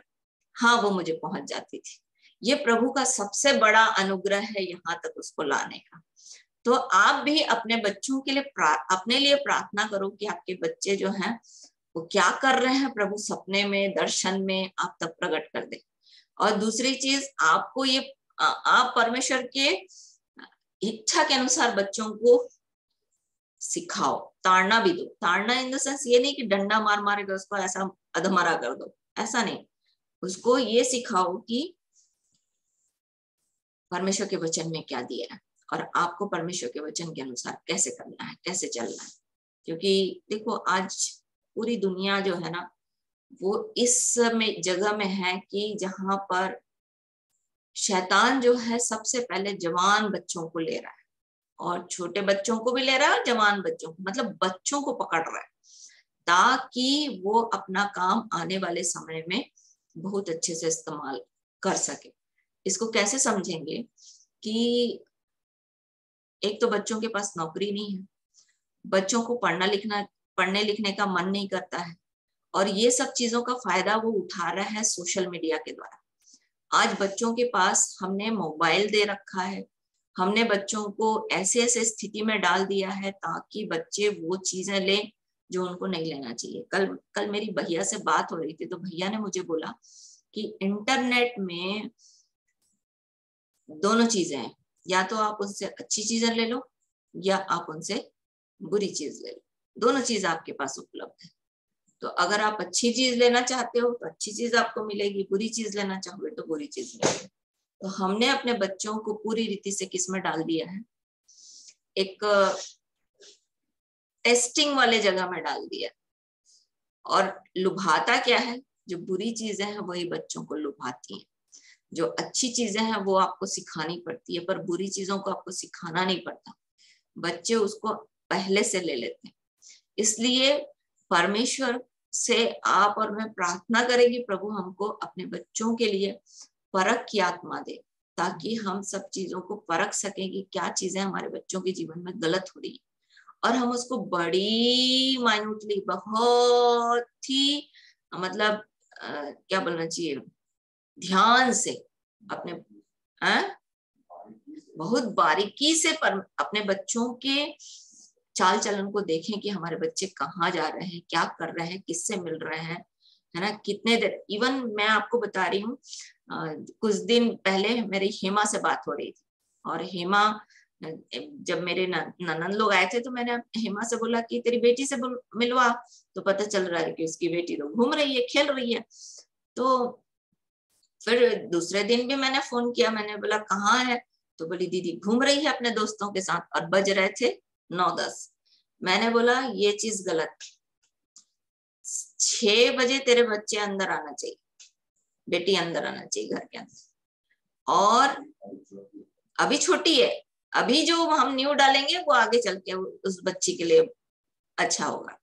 हाँ वो मुझे पहुंच जाती थी। ये प्रभु का सबसे बड़ा अनुग्रह है यहाँ तक उसको लाने का। तो आप भी अपने बच्चों के लिए अपने लिए प्रार्थना करो कि आपके बच्चे जो हैं वो क्या कर रहे हैं, प्रभु सपने में दर्शन में आप तक प्रकट कर दे। और दूसरी चीज, आपको ये आप परमेश्वर के इच्छा के अनुसार बच्चों को सिखाओ, ताड़ना भी दो। ताड़ना इन द सेंस ये नहीं कि डंडा मार मार के उसको ऐसा अधमरा कर दो, ऐसा नहीं। उसको ये सिखाओ कि परमेश्वर के वचन में क्या दिया है और आपको परमेश्वर के वचन के अनुसार कैसे करना है, कैसे चलना है। क्योंकि देखो आज पूरी दुनिया जो है ना, वो इस जगह में है कि जहां पर शैतान जो है सबसे पहले जवान बच्चों को ले रहा है, और छोटे बच्चों को भी ले रहा है और जवान बच्चों को, मतलब बच्चों को पकड़ रहा है, ताकि वो अपना काम आने वाले समय में बहुत अच्छे से इस्तेमाल कर सके। इसको कैसे समझेंगे कि एक तो बच्चों के पास नौकरी नहीं है, बच्चों को पढ़ने लिखने का मन नहीं करता है, और ये सब चीजों का फायदा वो उठा रहा है सोशल मीडिया के द्वारा। आज बच्चों के पास हमने मोबाइल दे रखा है, हमने बच्चों को ऐसे ऐसे स्थिति में डाल दिया है ताकि बच्चे वो चीजें लें जो उनको नहीं लेना चाहिए। कल मेरी भैया से बात हो रही थी, तो भैया ने मुझे बोला कि इंटरनेट में दोनों चीजें हैं, या तो आप उनसे अच्छी चीजें ले लो या आप उनसे बुरी चीज ले लो, दोनों चीज आपके पास उपलब्ध है। तो अगर आप अच्छी चीज लेना चाहते हो तो अच्छी चीज आपको मिलेगी, बुरी चीज लेना चाहोगे तो बुरी चीज मिलेगी। तो हमने अपने बच्चों को पूरी रीति से किस में डाल दिया है, एक टेस्टिंग वाले जगह में डाल दिया। और लुभाता क्या है, जो बुरी चीजें हैं वही बच्चों को लुभाती हैं, जो अच्छी चीजें हैं वो आपको सिखानी पड़ती है, पर बुरी चीजों को आपको सिखाना नहीं पड़ता, बच्चे उसको पहले से ले लेते हैं। इसलिए परमेश्वर से आप और मैं प्रार्थना करेंगे, प्रभु हमको अपने बच्चों के लिए परख की आत्मा दे, ताकि हम सब चीजों को परख सकें कि क्या चीजें हमारे बच्चों के जीवन में गलत हो रही है, और हम उसको बड़ी माइन्यूटली, बहुत ही मतलब क्या बोलना चाहिए, ध्यान से अपने बहुत बारीकी से अपने बच्चों के चाल चलन को देखें कि हमारे बच्चे कहाँ जा रहे हैं, क्या कर रहे हैं, किससे मिल रहे हैं, है ना, कितने देर। इवन मैं आपको बता रही हूँ, कुछ दिन पहले मेरी हेमा से बात हो रही थी, और हेमा, जब मेरे ननद लोग आए थे तो मैंने हेमा से बोला कि तेरी बेटी से मिलवा, तो पता चल रहा है कि उसकी बेटी तो घूम रही है, खेल रही है। तो फिर दूसरे दिन भी मैंने फोन किया, मैंने बोला कहाँ है, तो बोली दीदी घूम रही है अपने दोस्तों के साथ, और बज रहे थे 9-10। मैंने बोला ये चीज गलत, 6 बजे तेरे बच्चे अंदर आना चाहिए, बेटी अंदर आना चाहिए घर के अंदर। और अभी छोटी है, अभी जो हम न्यू डालेंगे वो आगे चल के उस बच्ची के लिए अच्छा होगा।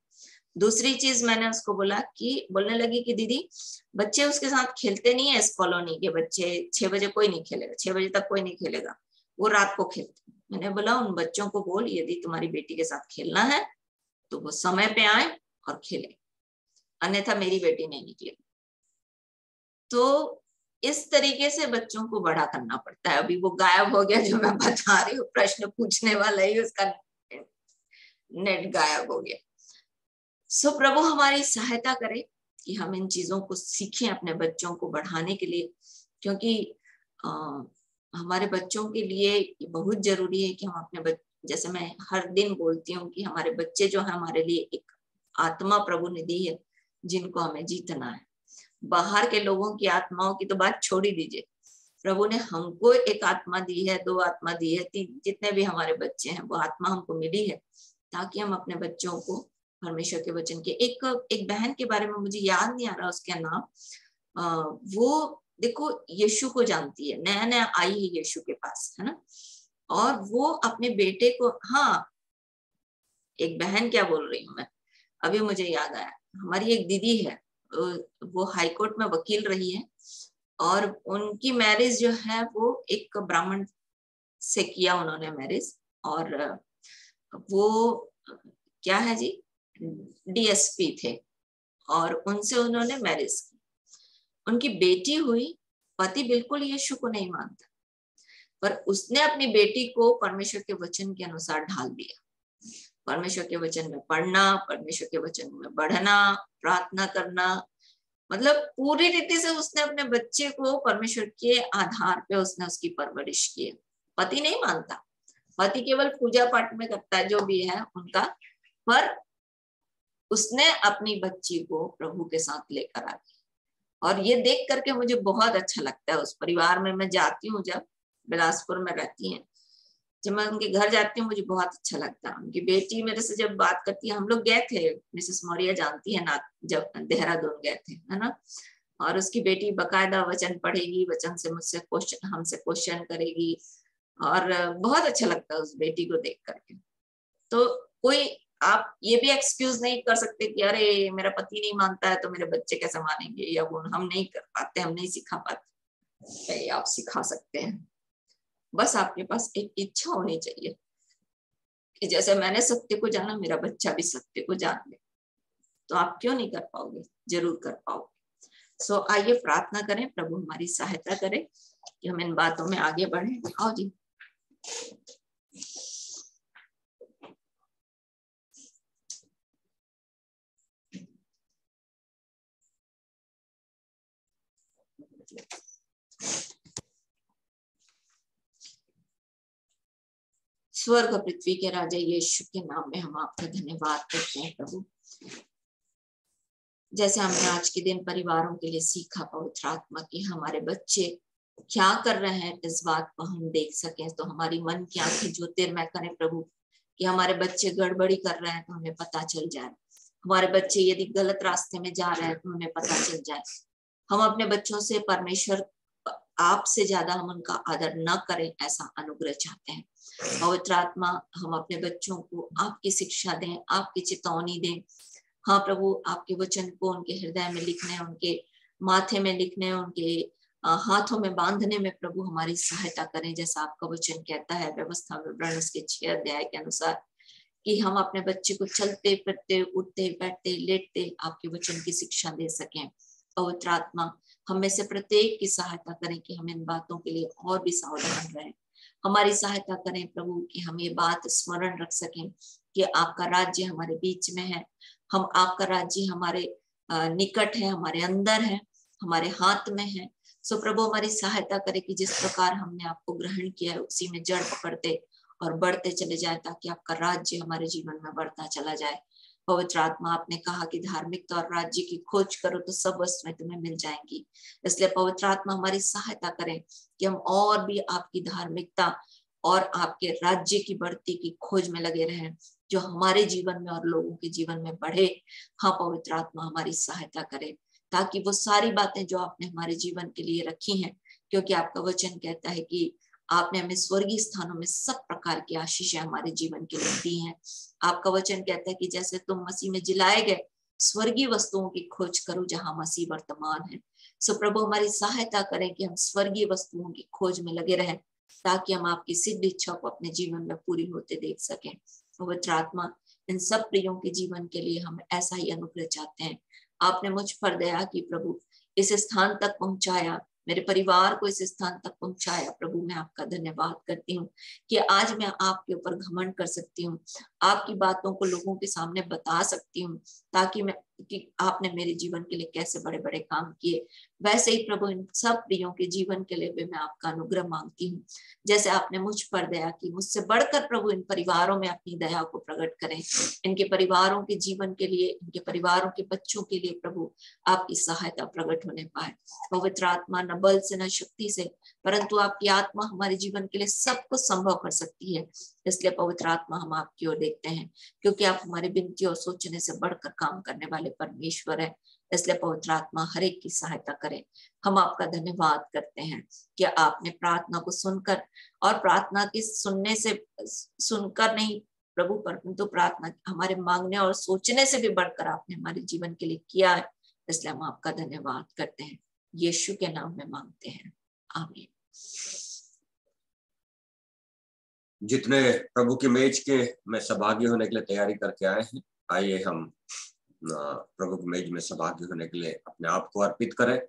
दूसरी चीज मैंने उसको बोला कि, बोलने लगी कि दीदी बच्चे उसके साथ खेलते नहीं है, इस कॉलोनी के बच्चे 6 बजे कोई नहीं खेलेगा, 6 बजे तक कोई नहीं खेलेगा, वो रात को खेलते। मैंने बोला उन बच्चों को बोल, यदि तुम्हारी बेटी के साथ खेलना है तो वो समय पे आए और खेले, अन्यथा मेरी बेटी नहीं निकलेगी। तो इस तरीके से बच्चों को बड़ा करना पड़ता है। अभी वो गायब हो गया जो मैं बता रही हूँ, प्रश्न पूछने वाला ही उसका नेट गायब हो गया। सो प्रभु हमारी सहायता करे कि हम इन चीजों को सीखें अपने बच्चों को बढ़ाने के लिए, क्योंकि हमारे बच्चों के लिए बहुत जरूरी है कि हम अपने जैसे मैं हर दिन बोलती हूँ कि हमारे बच्चे जो है हमारे लिए एक आत्मा प्रभु ने दी है, जिनको हमें जीतना है। बाहर के लोगों की आत्माओं की तो बात छोड़ ही दीजिए, प्रभु ने हमको एक आत्मा दी है, 2 आत्मा दी है, 3, जितने भी हमारे बच्चे हैं वो आत्मा हमको मिली है, ताकि हम अपने बच्चों को परमेश्वर के वचन के। एक बहन के बारे में मुझे याद नहीं आ रहा उसका नाम, वो देखो यीशु को जानती है, नया नया आई है यीशु के पास, है ना, और वो अपने बेटे को, हाँ एक बहन, क्या बोल रही हूँ मैं, अभी मुझे याद आया, हमारी एक दीदी है, वो हाई कोर्ट में वकील रही है, और उनकी मैरिज जो है वो एक ब्राह्मण से किया उन्होंने मैरिज, और वो क्या है जी, डीएसपी थे, और उनसे उन्होंने मैरिज की। उनकी बेटी हुई, पति बिल्कुल यीशु को नहीं मानता, पर उसने अपनी बेटी को परमेश्वर के वचन के अनुसार ढाल दिया, परमेश्वर के वचन में पढ़ना, परमेश्वर के वचन में बढ़ना, प्रार्थना करना, मतलब पूरी रीति से उसने अपने बच्चे को परमेश्वर के आधार पे उसने उसकी परवरिश की है। पति नहीं मानता, पति केवल पूजा पाठ में करता है जो भी है उनका, पर उसने अपनी बच्ची को प्रभु के साथ लेकर आ गई। और ये देख करके मुझे बहुत अच्छा लगता है। उस परिवार में मैं जाती हूँ, जब बिलासपुर में रहती है, जब मैं उनके घर जाती हूँ मुझे बहुत अच्छा लगता है। उनकी बेटी मेरे से जब बात करती है, हम लोग गए थे, मिसेस मौर्य जानती है ना, जब देहरादून गए थे, है ना, और उसकी बेटी बकायदा वचन पढ़ेगी, वचन से मुझसे क्वेश्चन, हमसे क्वेश्चन करेगी, और बहुत अच्छा लगता है उस बेटी को देख करके। तो कोई आप ये भी एक्सक्यूज नहीं कर सकते कि अरे मेरा पति नहीं मानता है तो मेरे बच्चे कैसे मानेंगे, या वो हम नहीं कर पाते, हम नहीं सिखा पाते। आप सिखा सकते हैं, बस आपके पास एक इच्छा होनी चाहिए कि जैसे मैंने सत्य को जाना, मेरा बच्चा भी सत्य को जान ले। तो आप क्यों नहीं कर पाओगे, जरूर कर पाओगे। सो आइए प्रार्थना करें, प्रभु हमारी सहायता करे कि हम इन बातों में आगे बढ़े। आओ जी। स्वर्ग पृथ्वी के राजा यीशु के नाम में हम आपका धन्यवाद करते हैं प्रभु। जैसे हमने आज के दिन परिवारों के लिए सीखा पवित्र आत्मा की हमारे बच्चे क्या कर रहे हैं इस बात को हम देख सकें, तो हमारी मन की आंखें ज्योतिर्मय करें प्रभु, कि हमारे बच्चे गड़बड़ी कर रहे हैं तो हमें पता चल जाए, हमारे बच्चे यदि गलत रास्ते में जा रहे हैं तो हमें पता चल जाए। हम अपने बच्चों से परमेश्वर आपसे ज्यादा हम उनका आदर न करें, ऐसा अनुग्रह चाहते हैं। पवित्र आत्मा, हम अपने बच्चों को आपकी शिक्षा दें, आपकी चेतावनी दें। हाँ प्रभु, आपके वचन को उनके हृदय में लिखने, उनके माथे में लिखने, उनके हाथों में बांधने में प्रभु हमारी सहायता करें। जैसा आपका वचन कहता है व्यवस्था विवरण उसके 6 अध्याय के अनुसार, कि हम अपने बच्चे को चलते फिरते, उठते बैठते लेटते आपके वचन की शिक्षा दे सकें। पवित्र आत्मा, हम में से प्रत्येक की सहायता करें कि हम इन बातों के लिए और भी सावधान रहें। हमारी सहायता करें प्रभु कि हम ये बात स्मरण रख सकें कि आपका राज्य हमारे बीच में है, हम आपका राज्य हमारे निकट है, हमारे अंदर है, हमारे हाथ में है। सो प्रभु हमारी सहायता करें कि जिस प्रकार हमने आपको ग्रहण किया है उसी में जड़ पकड़ते और बढ़ते चले जाए, ताकि आपका राज्य हमारे जीवन में बढ़ता चला जाए। पवित्र आत्मा, आपने कहा कि धार्मिकता और राज्य की खोज करो तो सब वस्तुएं तुम्हें मिल जाएंगी। इसलिए पवित्र आत्मा हमारी सहायता करें कि हम और भी आपकी धार्मिकता और आपके राज्य की बढ़ती की खोज में लगे रहें, जो हमारे जीवन में और लोगों के जीवन में बढ़े। हाँ पवित्र आत्मा हमारी सहायता करें, ताकि वो सारी बातें जो आपने हमारे जीवन के लिए रखी हैं, क्योंकि आपका वचन कहता है कि आपने हमें स्वर्गीय स्थानों में सब प्रकार की आशीषें हमारे जीवन के लिए दी हैं। आपका वचन कहता है कि जैसे तुम मसीह में जिलाए गए, स्वर्गीय वस्तुओं की खोज करो जहां मसीह वर्तमान है। सो प्रभु हमारी सहायता करें कि हम स्वर्गीय वस्तुओं की खोज में लगे रहें, ताकि हम आपकी सिद्ध इच्छा को अपने जीवन में पूरी होते देख सकें। पवित्र आत्मा, इन सब प्रियों के जीवन के लिए हम ऐसा ही अनुग्रह चाहते हैं। आपने मुझ पर दया की प्रभु, इस स्थान तक पहुंचाया, मेरे परिवार को इस स्थान तक पहुंचाया। प्रभु मैं आपका धन्यवाद करती हूँ कि आज मैं आपके ऊपर घमंड कर सकती हूँ, आपकी बातों को लोगों के सामने बता सकती हूँ, ताकि मैं कि आपने मेरे जीवन के लिए कैसे बड़े बड़े काम किए। वैसे ही प्रभु इन सब प्रियों के जीवन के लिए भी मैं आपका अनुग्रह मांगती हूँ। जैसे आपने मुझ पर दया की, मुझसे बढ़कर प्रभु इन परिवारों में अपनी दया को प्रकट करें। इनके परिवारों के जीवन के लिए, इनके परिवारों के बच्चों के लिए प्रभु आपकी सहायता प्रकट होने पाए। पवित्र आत्मा, न बल से न शक्ति से, परंतु आपकी आत्मा हमारे जीवन के लिए सब कुछ संभव कर सकती है। इसलिए पवित्र आत्मा हम आपकी ओर देखते हैं, क्योंकि आप हमारी विनती और सोचने से बढ़कर काम करने वाले परमेश्वर है। इसलिए पवित्र आत्मा हर एक की सहायता करें। हम आपका धन्यवाद करते हैं कि आपने प्रार्थना को सुनकर, और प्रार्थना की सुनने से सुनकर नहीं प्रभु, परंतु प्रार्थना हमारे मांगने और सोचने से भी बढ़कर आपने हमारे जीवन के लिए किया है। इसलिए हम आपका धन्यवाद करते हैं, यीशु के नाम में मांगते हैं, आमीन। जितने प्रभु की मेज के में सहभागी होने के लिए तैयारी करके आए हैं, आइए हम प्रभु की मेज में सहभागी होने के लिए अपने आप को अर्पित करें।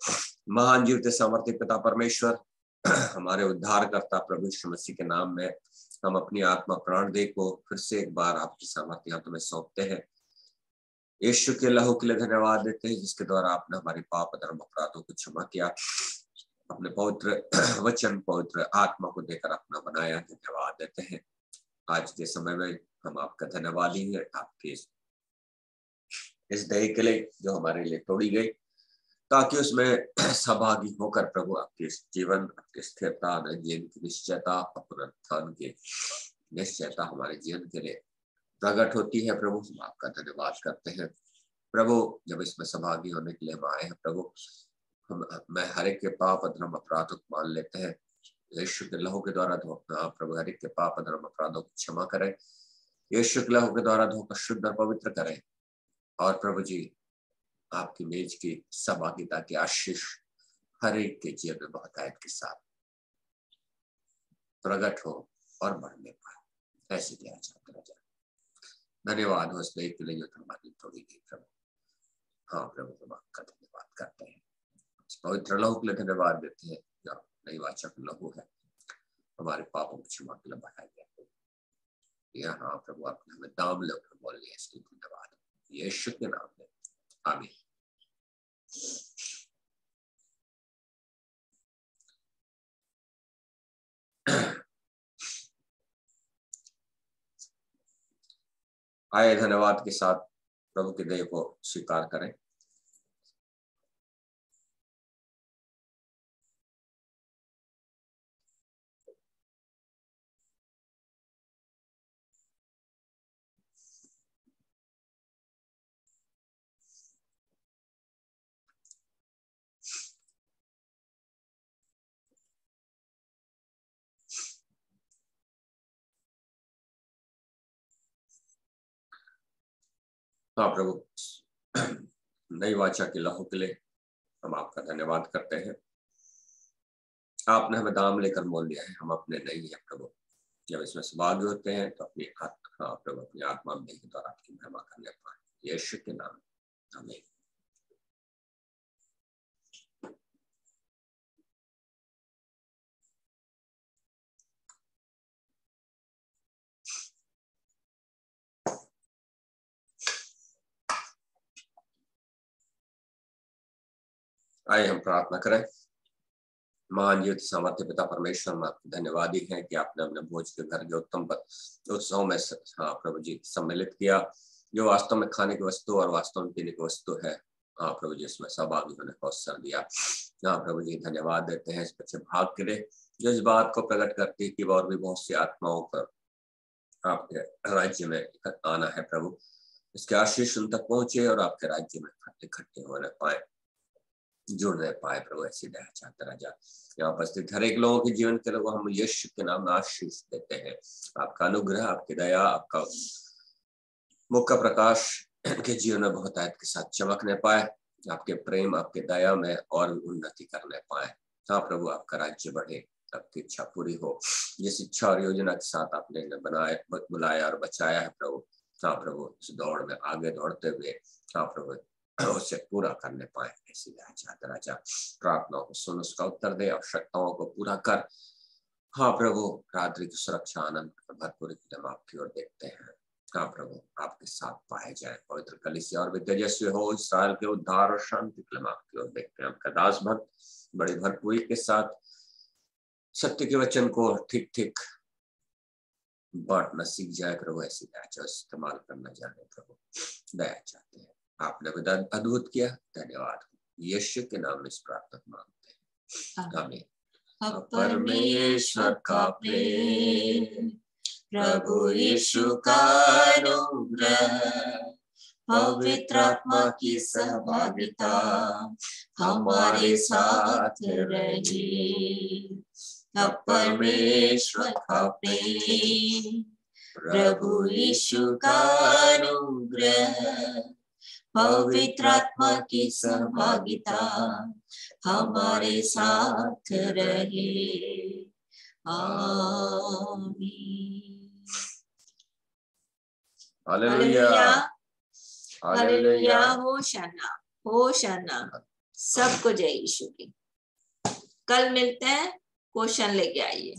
महान जीवित सामर्थ्य पिता परमेश्वर, हमारे उद्धारकर्ता प्रभु यीशु मसीह के नाम में हम अपनी आत्मा प्राण देह को फिर से एक बार आपकी सामर्थ्य हाथों में सौंपते हैं। यीशु के लहू के लिए धन्यवाद देते हैं जिसके द्वारा आपने हमारी पाप धर्म अपराधों को क्षमा किया, अपने पवित्र वचन पवित्र आत्मा को देकर अपना बनाया। धन्यवाद देते हैं आज के समय में हम आपका धन्यवादी है आपके इस दही के लिए जो हमारे लिए तोड़ी गई, ताकि उसमें सहभागी होकर प्रभु आपके जीवन, आपके स्थिरता, जीवन की निश्चयता, पुनरुत्थान की निश्चयता हमारे जीवन के लिए प्रकट होती है। प्रभु हम आपका धन्यवाद करते हैं। प्रभु जब इसमें सहभागी होने के लिए हम आए हैं प्रभु, मैं हर एक के पाप धर्म अपराधों को मान लेते हैं। यीशु के लहू के द्वारा धोकर प्रभु हर एक के पाप धर्म अपराधों को क्षमा करें, यीशु के लहू के द्वारा धोकर शुद्ध और पवित्र करें। और प्रभु जी आपकी मेज की सहभागिता की आशीष हर एक के जीवन में बहुतायत के साथ प्रकट हो और बढ़ने पाए, ऐसे दिया जाता रह जाए। धन्यवाद हो इसलिए के लिए जो हमारी थोड़ी गई प्रभु। हाँ प्रभु हम आपका धन्यवाद करते हैं, पवित्र लहू के लिए धन्यवाद देते हैं जो नई वाचा का लहू है, हमारे पापों की क्षमा के लिए बढ़ाया गया। हाँ प्रभु आपने हमें दाम लेकर बोल लिया, इसके धन्यवाद यीशु के नाम में, आमीन। आए धन्यवाद के साथ प्रभु के देह को स्वीकार करें। हाँ प्रभु नई वाचा के लहू के लिए हम आपका धन्यवाद करते हैं। आपने हमें दाम लेकर मोल लिया है, हम अपने नहीं है प्रभु। जब इसमें सहभागी होते हैं तो अपनी आत्मा प्रभु अपनी आत्मा में के द्वारा आपकी महिमा करने पाए, यीशु के नाम में आमीन। आइए हम प्रार्थना करें। महान जीवित सामर्थ्य पिता परमेश्वर, हम आपके धन्यवादी हैं कि आपने अपने भोज के घर के उत्तम उत्सव में हाँ प्रभु जी सम्मिलित किया, जो वास्तव में खाने की वस्तु और वास्तव में पीने की वस्तु है। हाँ प्रभु जी इसमें सहभागी होने का अवसर दिया। हाँ प्रभु जी धन्यवाद देते हैं इस बच्चे भाग के लिए जो इस बात को प्रकट करती है कि और भी बहुत सी आत्माओं पर आपके राज्य में आना है प्रभु। इसके आशीष उन तक पहुंचे और आपके राज्य में इकट्ठे होने पाए, जुड़ने पाए प्रभु, ऐसी दया चाहते राजा। यहाँ उपस्थित हर एक लोगों के जीवन के लोगों हम यीशु के नाम में आशीष देते हैं। आपका अनुग्रह, आपकी दया, आपका मुख का प्रकाश के जीवन में बहुत आयत के साथ चमकने पाए, आपके प्रेम आपके दया में और उन्नति करने पाए। हाँ प्रभु आपका राज्य बढ़े, आपकी इच्छा पूरी हो, जिस इच्छा और योजना के साथ आपने बनाया बुलाया और बचाया है प्रभु। हाँ प्रभु इस दौड़ में आगे दौड़ते हुए हाँ प्रभु उसे पूरा करने पाए, ऐसी दया चाहते राजा। प्रार्थनाओं को सुन, उसका उत्तर दे, आवश्यकताओं को पूरा कर। हाँ प्रभु रात्रि की सुरक्षा आनंद भरपूर हम आपकी ओर देखते हैं। हाँ प्रभु आपके साथ पाए जाए, पवित्र कलीसिया और भी तेजस्वी हो, इसराइल के उद्धार और शांति के लिए आपकी ओर देखते हैं। आपका दास भक्त बड़ी भरपूरी के साथ सत्य के वचन को ठीक ठीक बांटना सीख जाए प्रभु, ऐसी दया इस्तेमाल करना जाने प्रभु, दया चाहते हैं। आपने विधान अद्भुत किया, धन्यवाद। यीशु के नाम में इस प्रार्थना मांगते हैं, आमीन। परमेश्वर का प्रेम, प्रभु यीशु का अनुग्रह, पवित्र आत्मा की सहभागिता हमारे साथ रहे। अब परमेश्वर का प्रेम, प्रभु यीशु का अनुग्रह, पवित्र आत्मा की सहभागिता हमारे साथ रहे। Amen. Hallelujah, hallelujah, hosanna, hosanna. सबको जय यीशु की। कल मिलते हैं, क्वेश्चन लेके आइए।